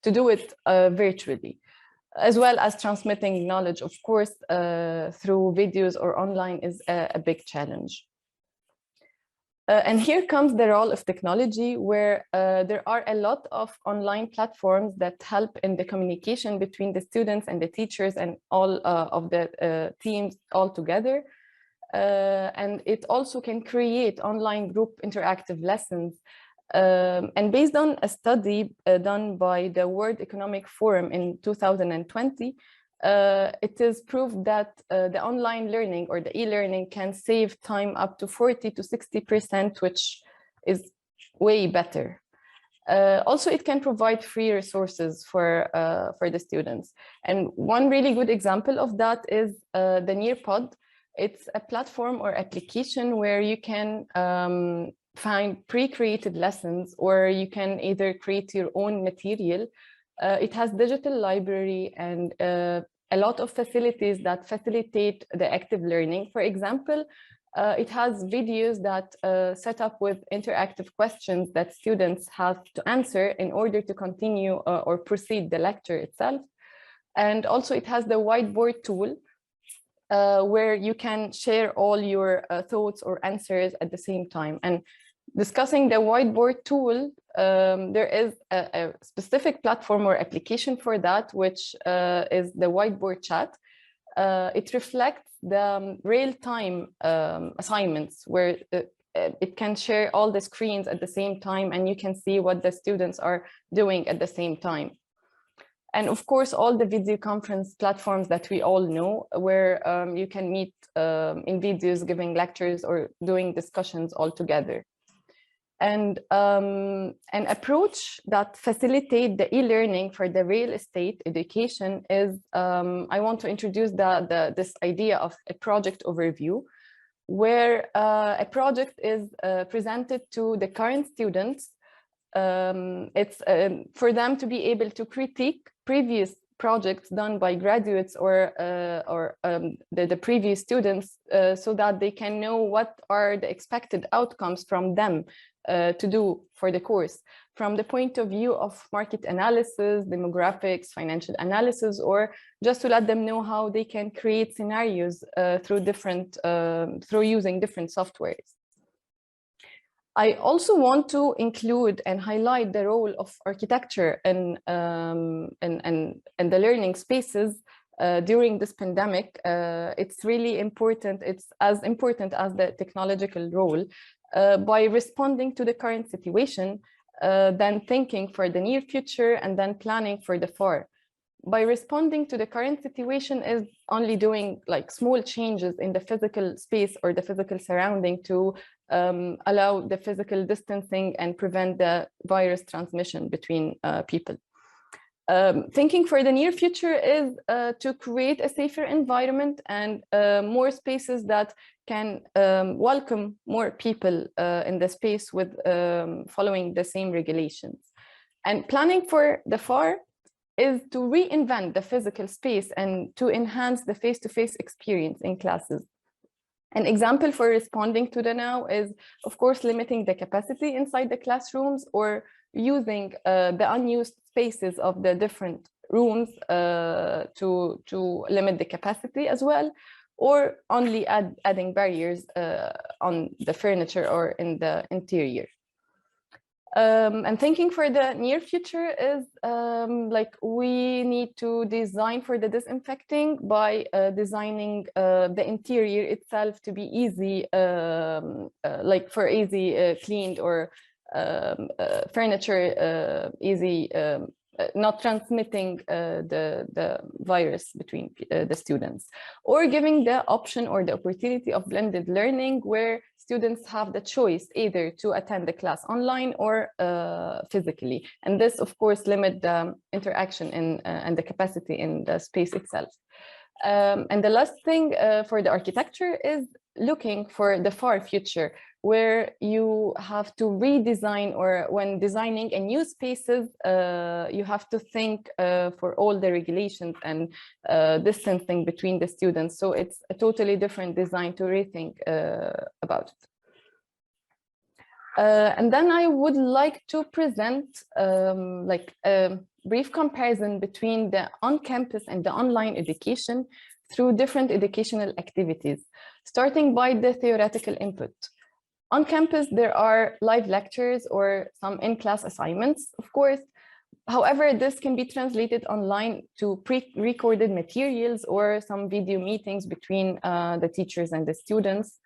S4: do it virtually, as well as transmitting knowledge, of course, through videos or online is a big challenge. And here comes the role of technology, where there are a lot of online platforms that help in the communication between the students and the teachers and all of the teams all together. And it also can create online group interactive lessons. And based on a study done by the World Economic Forum in 2020, it is proved that the online learning or the e-learning can save time up to 40 to 60%, which is way better. Also, it can provide free resources for the students. And one really good example of that is the Nearpod. It's a platform or application where you can find pre-created lessons, or you can either create your own material. It has digital library and a lot of facilities that facilitate the active learning. For example, it has videos that set up with interactive questions that students have to answer in order to continue or proceed the lecture itself. And also it has the whiteboard tool, where you can share all your thoughts or answers at the same time. And discussing the whiteboard tool, there is a specific platform or application for that, which is the whiteboard chat. It reflects the real-time assignments, where it can share all the screens at the same time, and you can see what the students are doing at the same time. And of course, all the video conference platforms that we all know, where you can meet in videos, giving lectures or doing discussions all together. And an approach that facilitates the e-learning for the real estate education is, I want to introduce this idea of a project overview, where a project is presented to the current students. It's for them to be able to critique previous projects done by graduates or the previous students, so that they can know what are the expected outcomes from them to do for the course, from the point of view of market analysis, demographics, financial analysis, or just to let them know how they can create scenarios through using different softwares. I also want to include and highlight the role of architecture and the learning spaces during this pandemic. It's really important. It's as important as the technological role. By responding to the current situation, then thinking for the near future, and then planning for the far. By responding to the current situation is only doing like small changes in the physical space or the physical surrounding to allow the physical distancing and prevent the virus transmission between people. Thinking for the near future is to create a safer environment and more spaces that can welcome more people in the space with following the same regulations. And planning for the far is to reinvent the physical space and to enhance the face-to-face experience in classes. An example for responding to the now is, of course, limiting the capacity inside the classrooms, or using the unused spaces of the different rooms to limit the capacity as well, or only adding barriers on the furniture or in the interior. And thinking for the near future is like we need to design for the disinfecting by designing the interior itself to be easy, like for easy cleaned, or furniture easy, not transmitting the virus between the students, or giving the option or the opportunity of blended learning where students have the choice either to attend the class online or physically. And this, of course, limit the interaction and the capacity in the space itself. And the last thing for the architecture is looking for the far future, where you have to redesign, or when designing a new spaces, you have to think for all the regulations and distancing between the students. So it's a totally different design to rethink about it. And then I would like to present like a brief comparison between the on-campus and the online education through different educational activities, starting by the theoretical input. On campus, there are live lectures or some in-class assignments, of course. However, this can be translated online to pre-recorded materials or some video meetings between the teachers and the students.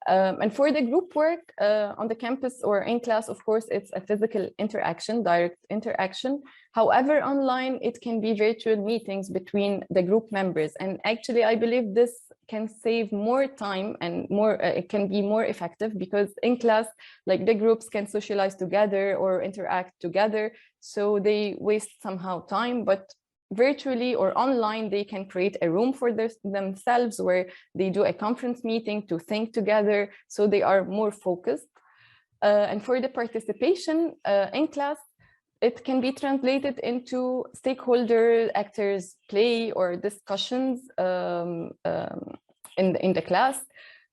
S4: And for the group work on the campus or in class, of course, it's a physical interaction, direct interaction. However, online, it can be virtual meetings between the group members. And actually, I believe this can save more time and more, it can be more effective, because in class, like the groups can socialize together or interact together. So they waste somehow time, but virtually or online, they can create a room for themselves where they do a conference meeting to think together, so they are more focused. And for the participation in class, it can be translated into stakeholder actors play or discussions in the class.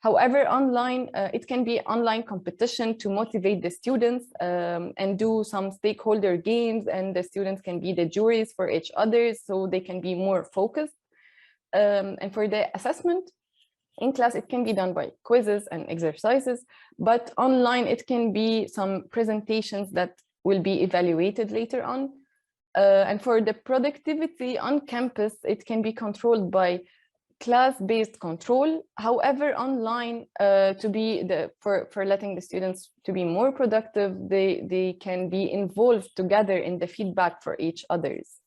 S4: However, online, it can be online competition to motivate the students and do some stakeholder games, and the students can be the juries for each other, so they can be more focused. And for the assessment, in class, it can be done by quizzes and exercises, but online, it can be some presentations that will be evaluated later on. And for the productivity on campus, it can be controlled by class-based control. However, online, to be for letting the students to be more productive, they can be involved together in the feedback for each others.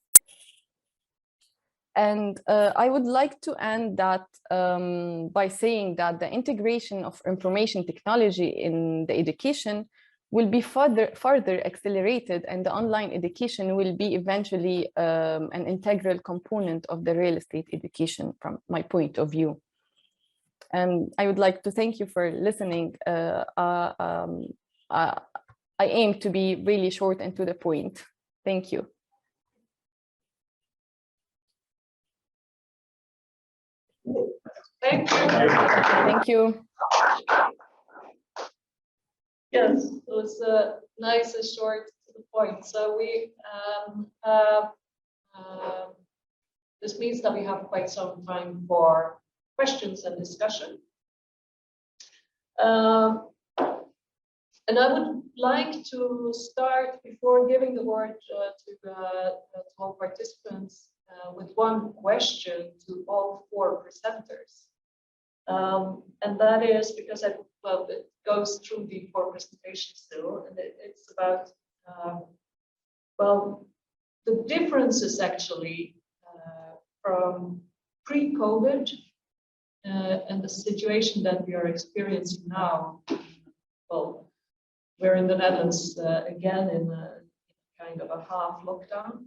S4: And I would like to end that by saying that the integration of information technology in the education will be further accelerated, and the online education will be eventually an integral component of the real estate education from my point of view. And I would like to thank you for listening. I aim to be really short and to the point. Thank you.
S1: Thank you.
S4: Thank you.
S1: Yes, it was nice and short to the point. So we this means that we have quite some time for questions and discussion. And I would like to start, before giving the word to all participants, with one question to all four presenters. And that is because it goes through the four presentations still, and it's about, well, the differences actually from pre-COVID and the situation that we are experiencing now. Well, we're in the Netherlands again in a kind of a half lockdown.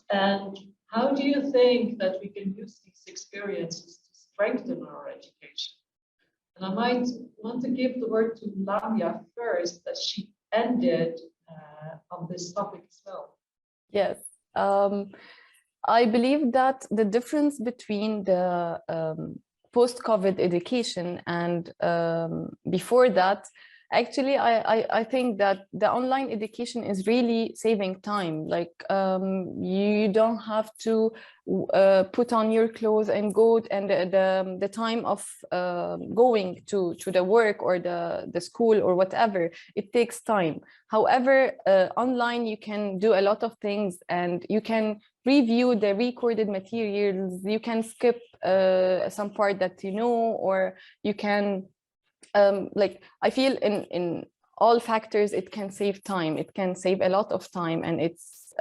S1: And how do you think that we can use these experiences to strengthen our education? And I might want to give the word to Lamia first, that she ended on this topic as well.
S4: Yes, I believe that the difference between the post-COVID education and before that Actually, I think that the online education is really saving time. Like you don't have to put on your clothes and go, and the time of going to the work or the school or whatever, it takes time. However, online you can do a lot of things, and you can review the recorded materials. You can skip some part that you know, or you can like, I feel in all factors it can save time. It can save a lot of time, and it's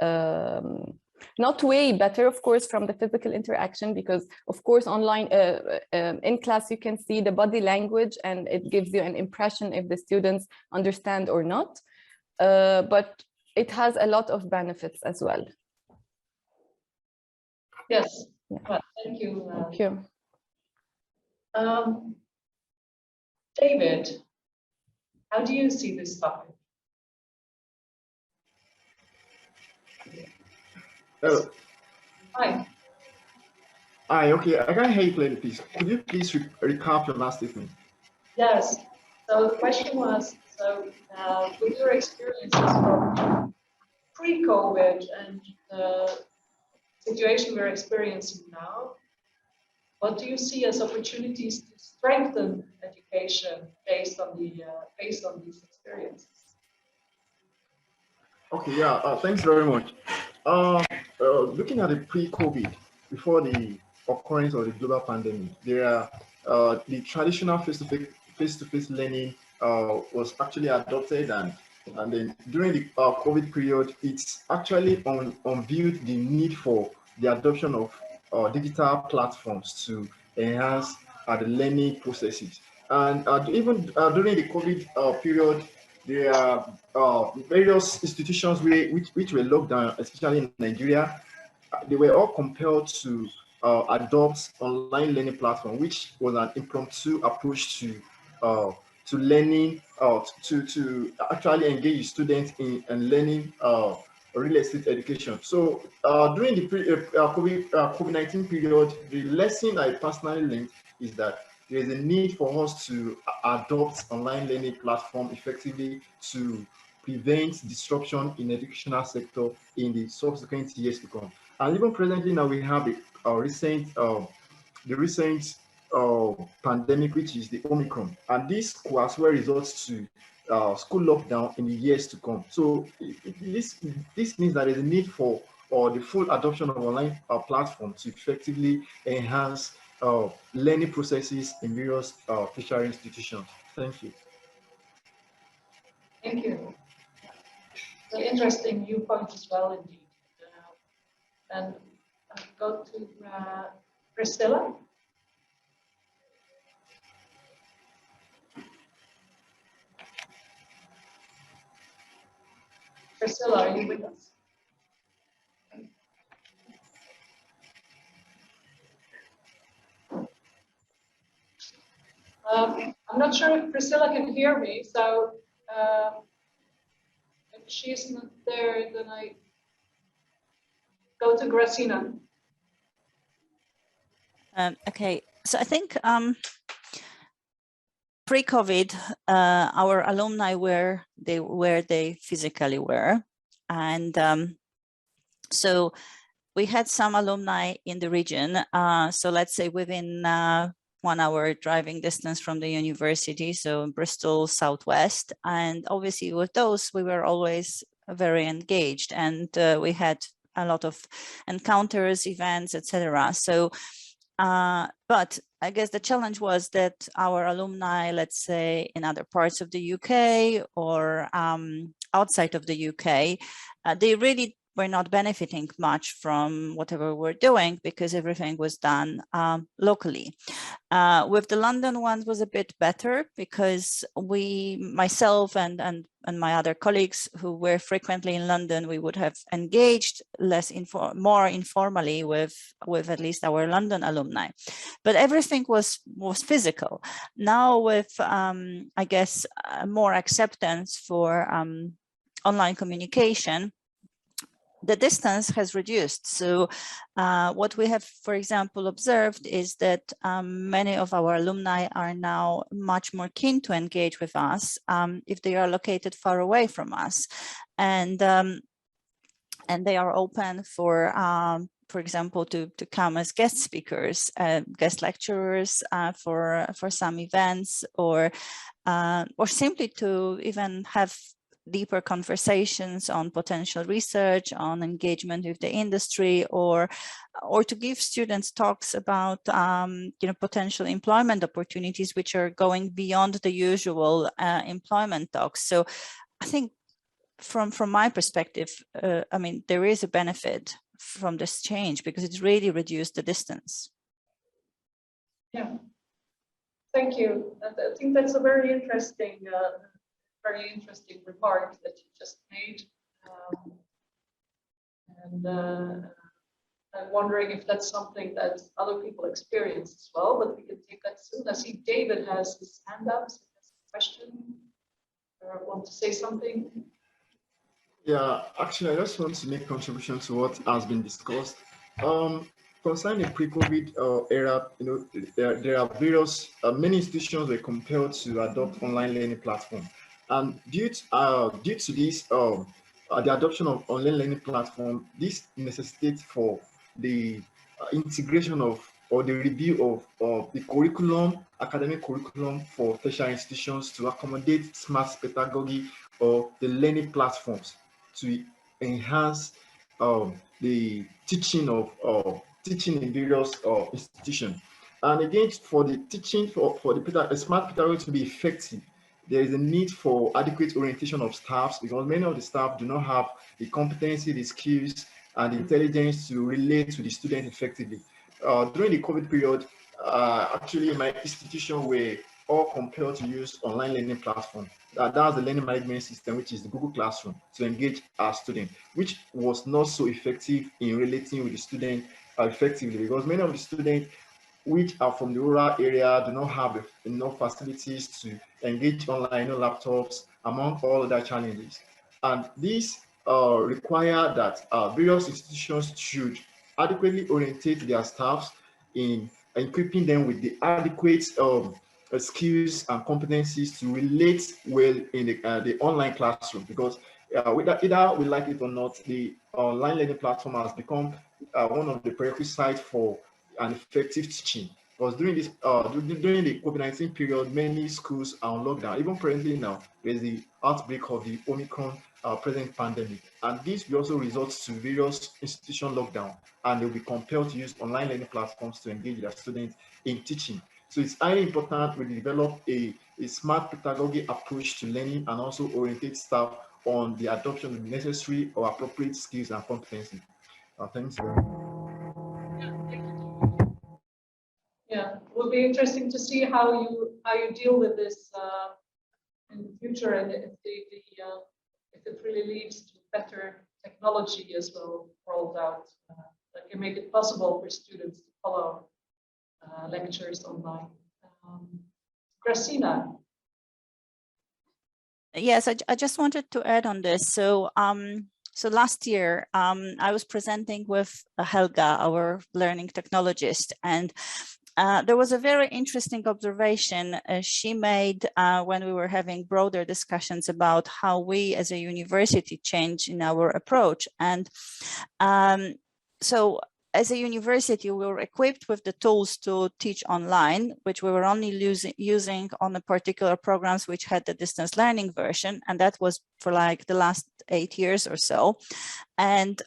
S4: not way better, of course, from the physical interaction, because of course online in class you can see the body language, and it gives you an impression if the students understand or not, but it has a lot of benefits as well.
S1: Yes.
S4: Yeah.
S1: Well, thank you.
S4: Thank you.
S1: David, how do you see this topic?
S3: Hello.
S1: Hi.
S3: Hi, okay, I can't hear you clearly, please. Could you please recap your last statement?
S1: Yes. So the question was, so with your experiences from pre-COVID and the situation we're experiencing now, what do you see as opportunities to strengthen education based on these experiences?
S3: Okay, yeah, thanks very much. Looking at the pre-COVID, before the occurrence of the global pandemic, there are the traditional face-to-face learning was actually adopted, and then during the COVID period, it's actually unveiled the need for the adoption of digital platforms to enhance the learning processes. And even during the COVID period, there are various institutions which were locked down, especially in Nigeria. They were all compelled to adopt online learning platform, which was an impromptu approach to learning, to actually engage students in learning real estate education. So during the COVID-19 period, the lesson I personally learned is that there is a need for us to adopt online learning platform effectively to prevent disruption in educational sector in the subsequent years to come. And even presently now we have the recent pandemic, which is the Omicron, and this could as well result to school lockdown in the years to come. So this means that there is a need for the full adoption of online platforms to effectively enhance learning processes in various tertiary institutions. Thank you.
S1: Thank you. An interesting viewpoint as well, indeed. And I'll go to Priscilla. Priscilla, are you with us? I'm not sure if Priscilla can hear me, so if she's not there, then I go to Gracina.
S2: Okay, so I think pre-COVID, our alumni were where they physically were, and so we had some alumni in the region. So let's say within 1 hour driving distance from the university, so in Bristol Southwest, and obviously with those we were always very engaged, and we had a lot of encounters, events, etc. So but I guess the challenge was that our alumni, let's say in other parts of the UK or outside of the UK, they really were not benefiting much from whatever we're doing because everything was done locally. With the London ones was a bit better because myself and my other colleagues who were frequently in London, we would have engaged more informally with at least our London alumni. But everything was physical. Now with, I guess, more acceptance for online communication, the distance has reduced. So what we have, for example, observed is that many of our alumni are now much more keen to engage with us if they are located far away from us. And they are open for example, to come as guest speakers, guest lecturers for some events, or simply to even have deeper conversations on potential research, on engagement with the industry, or to give students talks about potential employment opportunities which are going beyond the usual employment talks. So I think from my perspective, I mean, there is a benefit from this change because it's really reduced the distance.
S1: Yeah, thank you. I think that's a very interesting remark that you just made. I'm wondering if that's something that other people experience as well, but we can take that soon. I see David has his hand up, so he has a question or want to say something.
S3: Yeah, actually, I just want to make a contribution to what has been discussed. Concerning the pre-COVID era, there are various, many institutions were compelled to adopt online learning platform. And due to this, the adoption of online learning platform, this necessitates for the integration of or the review of the curriculum, academic curriculum for tertiary institutions to accommodate smart pedagogy or the learning platforms to enhance the teaching in various institutions. And again, for the teaching for the smart pedagogy to be effective, there is a need for adequate orientation of staffs because many of the staff do not have the competency, the skills, and the intelligence to relate to the student effectively. During the COVID period, actually my institution were all compelled to use online learning platform. That's the learning management system, which is the Google Classroom, to engage our student, which was not so effective in relating with the student effectively because many of the students which are from the rural area do not have enough facilities to engage online, no laptops, among all other challenges. And these require that various institutions should adequately orientate their staffs in equipping them with the adequate skills and competencies to relate well in the online classroom because either we like it or not, the online learning platform has become one of the prerequisites for an effective teaching. Because during this during the COVID-19 period, many schools are on lockdown. Even presently now, there's the outbreak of the Omicron present pandemic, and this will also result to various institution lockdown, and they'll be compelled to use online learning platforms to engage their students in teaching. So it's highly important we develop a smart pedagogy approach to learning and also orientate staff on the adoption of necessary or appropriate skills and competencies. Thanks very much.
S1: Yeah, it will be interesting to see how you deal with this in the future, and if it really leads to better technology as well rolled out that can make it possible for students to follow lectures online. Gracina.
S2: Yes, I just wanted to add on this. So so last year, I was presenting with Helga, our learning technologist, and there was a very interesting observation she made when we were having broader discussions about how we as a university change in our approach. And so as a university, we were equipped with the tools to teach online, which we were only using on the particular programs which had the distance learning version. And that was for like the last 8 years or so. And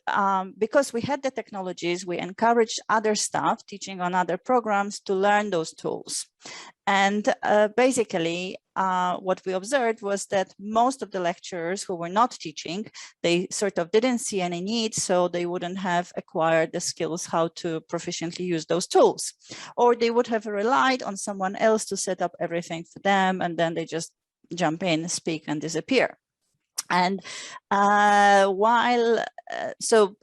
S2: because we had the technologies, we encouraged other staff teaching on other programs to learn those tools. And basically, what we observed was that most of the lecturers who were not teaching, they sort of didn't see any need, so they wouldn't have acquired the skills how to proficiently use those tools. Or they would have relied on someone else to set up everything for them, and then they just jump in, speak, and disappear. And so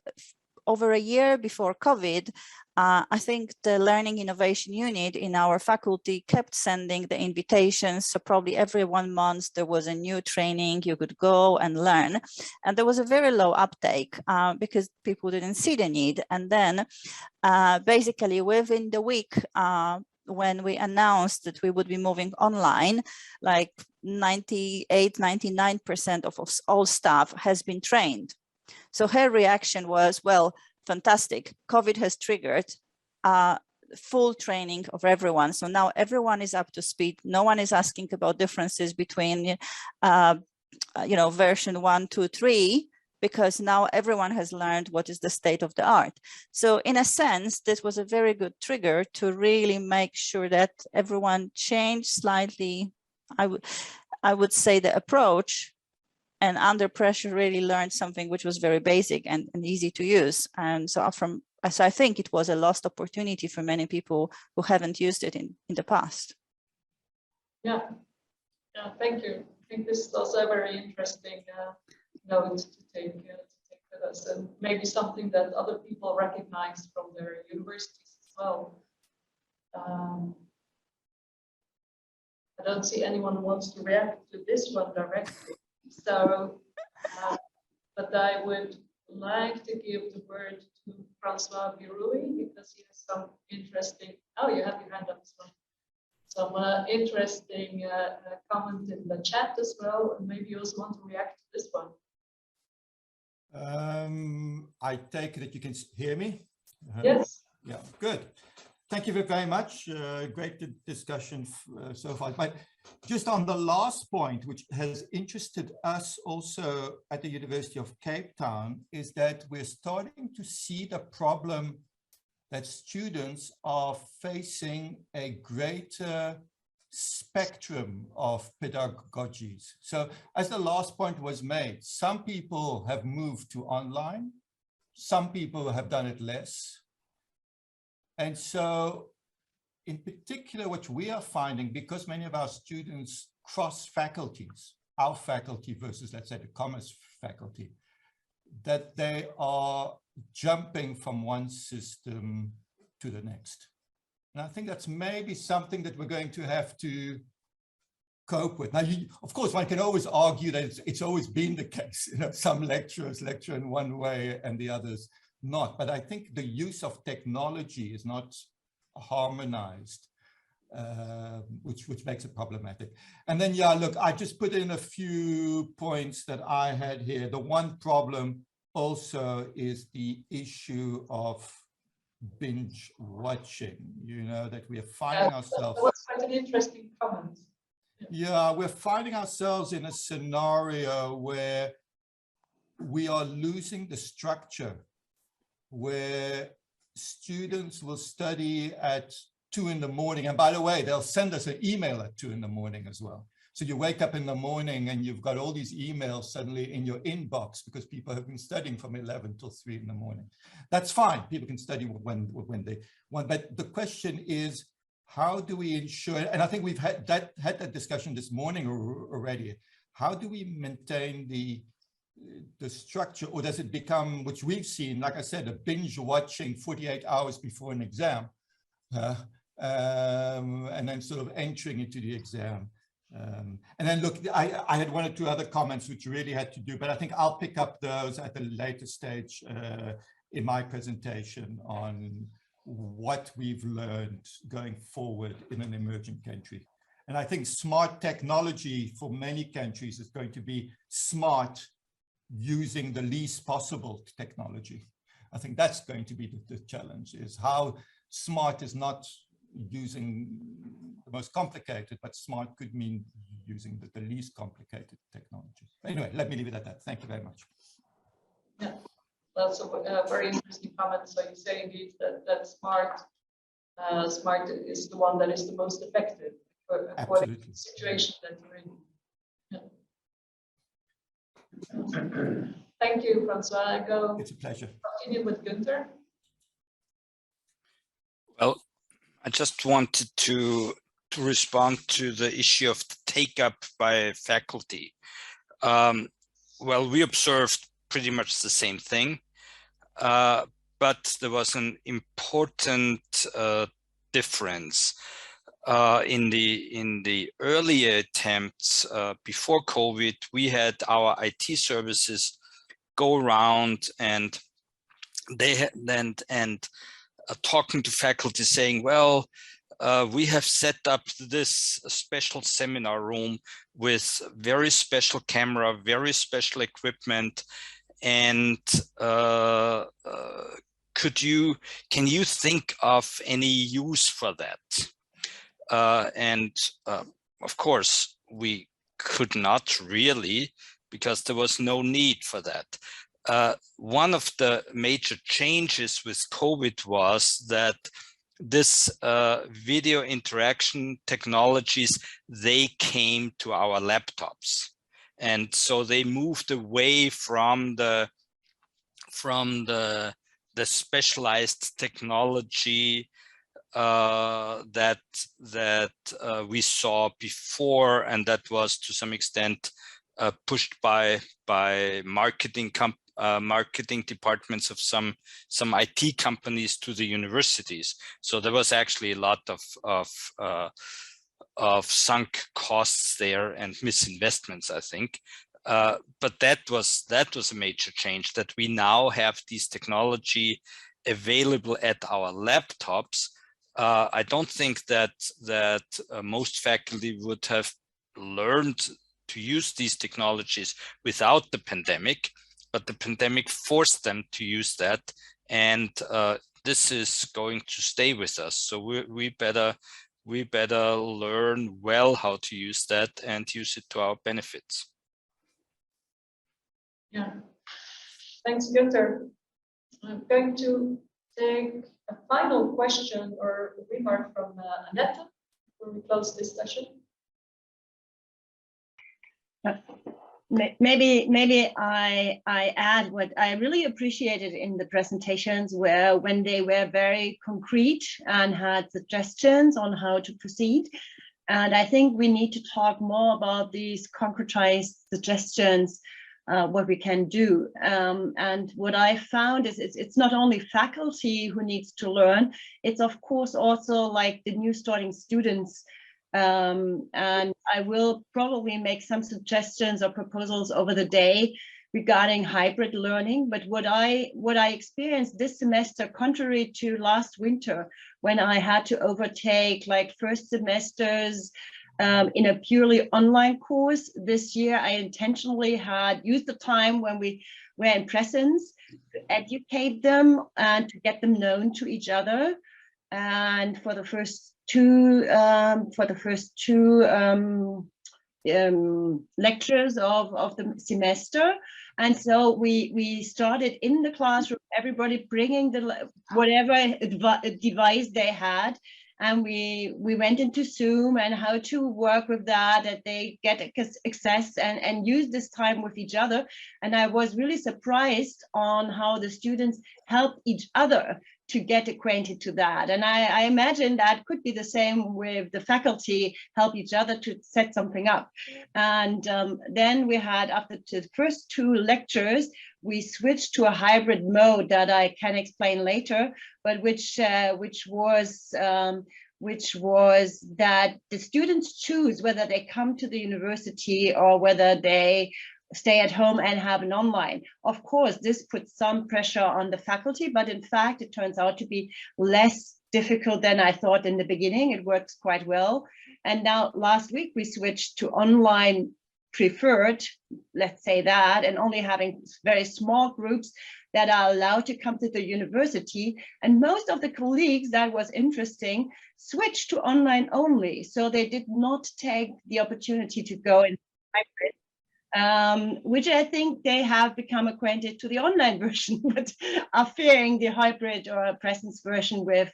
S2: over a year before COVID, I think the Learning Innovation Unit in our faculty kept sending the invitations. So probably every 1 month there was a new training you could go and learn. And there was a very low uptake because people didn't see the need. And then basically within the week, when we announced that we would be moving online, like 98–99% of all staff has been trained. So her reaction was, well, fantastic. COVID has triggered full training of everyone. So now everyone is up to speed. No one is asking about differences between, version 1, 2, 3, because now everyone has learned what is the state of the art. So in a sense, this was a very good trigger to really make sure that everyone changed slightly, I would say, the approach, and under pressure really learned something which was very basic and easy to use. And so I think it was a lost opportunity for many people who haven't used it in the past.
S1: Yeah, thank you. I think this is also a very interesting note to take with us, and maybe something that other people recognize from their universities as well. I don't see anyone who wants to react to this one directly. So, but I would like to give the word to Francois Biroui, because he has some interesting, oh, you have your hand up as well. Some interesting comment in the chat as well, and maybe you also want to react to this one.
S6: I take it that you can hear me?
S1: Yes.
S6: Yeah, good. Thank you very much. Great discussion so far. But just on the last point, which has interested us also at the University of Cape Town, is that we're starting to see the problem that students are facing a greater spectrum of pedagogies. So as the last point was made, some people have moved to online, some people have done it less. And so in particular, what we are finding, because many of our students cross faculties, our faculty versus, let's say, the commerce faculty, that they are jumping from one system to the next. And I think that's maybe something that we're going to have to cope with. Now, of course, one can always argue that it's always been the case. Some lecturers lecture in one way and the others not. But I think the use of technology is not harmonized, which makes it problematic. And then, yeah, look, I just put in a few points that I had here. The one problem also is the issue of binge watching, that we are finding ourselves.
S1: That was quite an interesting comment.
S6: Yeah, we're finding ourselves in a scenario where we are losing the structure, where students will study at 2 in the morning. And by the way, they'll send us an email at 2 in the morning as well. So you wake up in the morning and you've got all these emails suddenly in your inbox because people have been studying from 11 till 3 in the morning. That's fine. People can study when they want. But the question is, how do we ensure, and I think we've had that discussion this morning already, how do we maintain the structure, or does it become, which we've seen, like I said, a binge watching 48 hours before an exam, and then sort of entering into the exam. And then look, I had 1 or 2 other comments which really had to do, but I think I'll pick up those at a later stage in my presentation on what we've learned going forward in an emerging country. And I think smart technology for many countries is going to be smart using the least possible technology. I think that's going to be the challenge, is how smart is not using the most complicated, but smart could mean using the least complicated technology. Anyway, let me leave it at that. Thank you very much.
S1: Yeah, that's a very interesting comment. So you say indeed that smart is the one that is the most effective according to the situation that you're in. Yeah. Thank you, Francois.
S6: It's a pleasure.
S1: Continue with Günther.
S7: Well, I just wanted to respond to the issue of take-up by faculty. Well, we observed pretty much the same thing, but there was an important difference. In the earlier attempts before COVID, we had our IT services go around and they had talking to faculty saying, well, we have set up this special seminar room with very special camera, very special equipment, and can you think of any use for that? Of course, we could not really, because there was no need for that. One of the major changes with COVID was that this video interaction technologies, they came to our laptops. And so they moved away from the specialized technology that we saw before, and that was to some extent pushed by marketing departments of some IT companies to the universities. So there was actually a lot of sunk costs there and misinvestments, I think. But that was a major change, that we now have these technology available at our laptops. I don't think that most faculty would have learned to use these technologies without the pandemic, but the pandemic forced them to use that, and this is going to stay with us. So we better learn well how to use that and use it to our benefits.
S1: Yeah, thanks, Günther. I'm going to take a final question or remark from Annette before we close this session.
S8: Maybe I add what I really appreciated in the presentations were when they were very concrete and had suggestions on how to proceed. And I think we need to talk more about these concretized suggestions, what we can do. And what I found is it's not only faculty who needs to learn, it's of course also like the new starting students. And I will probably make some suggestions or proposals over the day regarding hybrid learning. But what I experienced this semester, contrary to last winter, when I had to overtake like first semesters in a purely online course, this year I intentionally had used the time when we were in presence to educate them and to get them known to each other. And for the first two lectures of the semester, and so we started in the classroom, everybody bringing whatever device they had, and we went into Zoom and how to work with that they get access and use this time with each other. And I was really surprised on how the students help each other to get acquainted to that. And I imagine that could be the same with the faculty, help each other to set something up. And then we had, after the first two lectures, we switched to a hybrid mode that I can explain later, but which was that the students choose whether they come to the university or whether they stay at home and have an online. Of course, this puts some pressure on the faculty, but in fact, it turns out to be less difficult than I thought in the beginning. It works quite well. And now last week, we switched to online preferred, let's say that, and only having very small groups that are allowed to come to the university. And most of the colleagues, that was interesting, switched to online only. So they did not take the opportunity to go in hybrid. Which I think they have become acquainted to the online version, but are fearing the hybrid or presence version with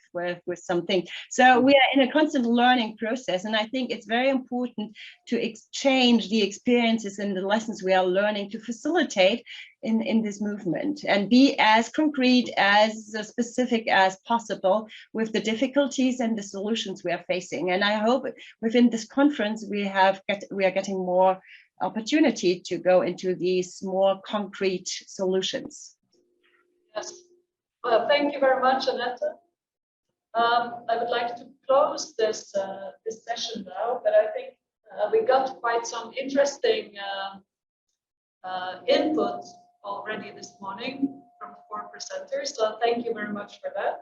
S8: something. So we are in a constant learning process, and I think it's very important to exchange the experiences and the lessons we are learning to facilitate in this movement and be as concrete, as specific as possible with the difficulties and the solutions we are facing. And I hope within this conference we are getting more opportunity to go into these more concrete solutions.
S1: Yes. Well, thank you very much, Annette. I would like to close this this session now, but I think we got quite some interesting input already this morning from 4 presenters. So thank you very much for that.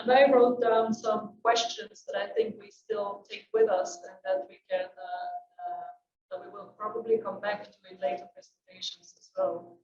S1: And I wrote down some questions that I think we still take with us and that we can that we will probably come back to in later presentations as well.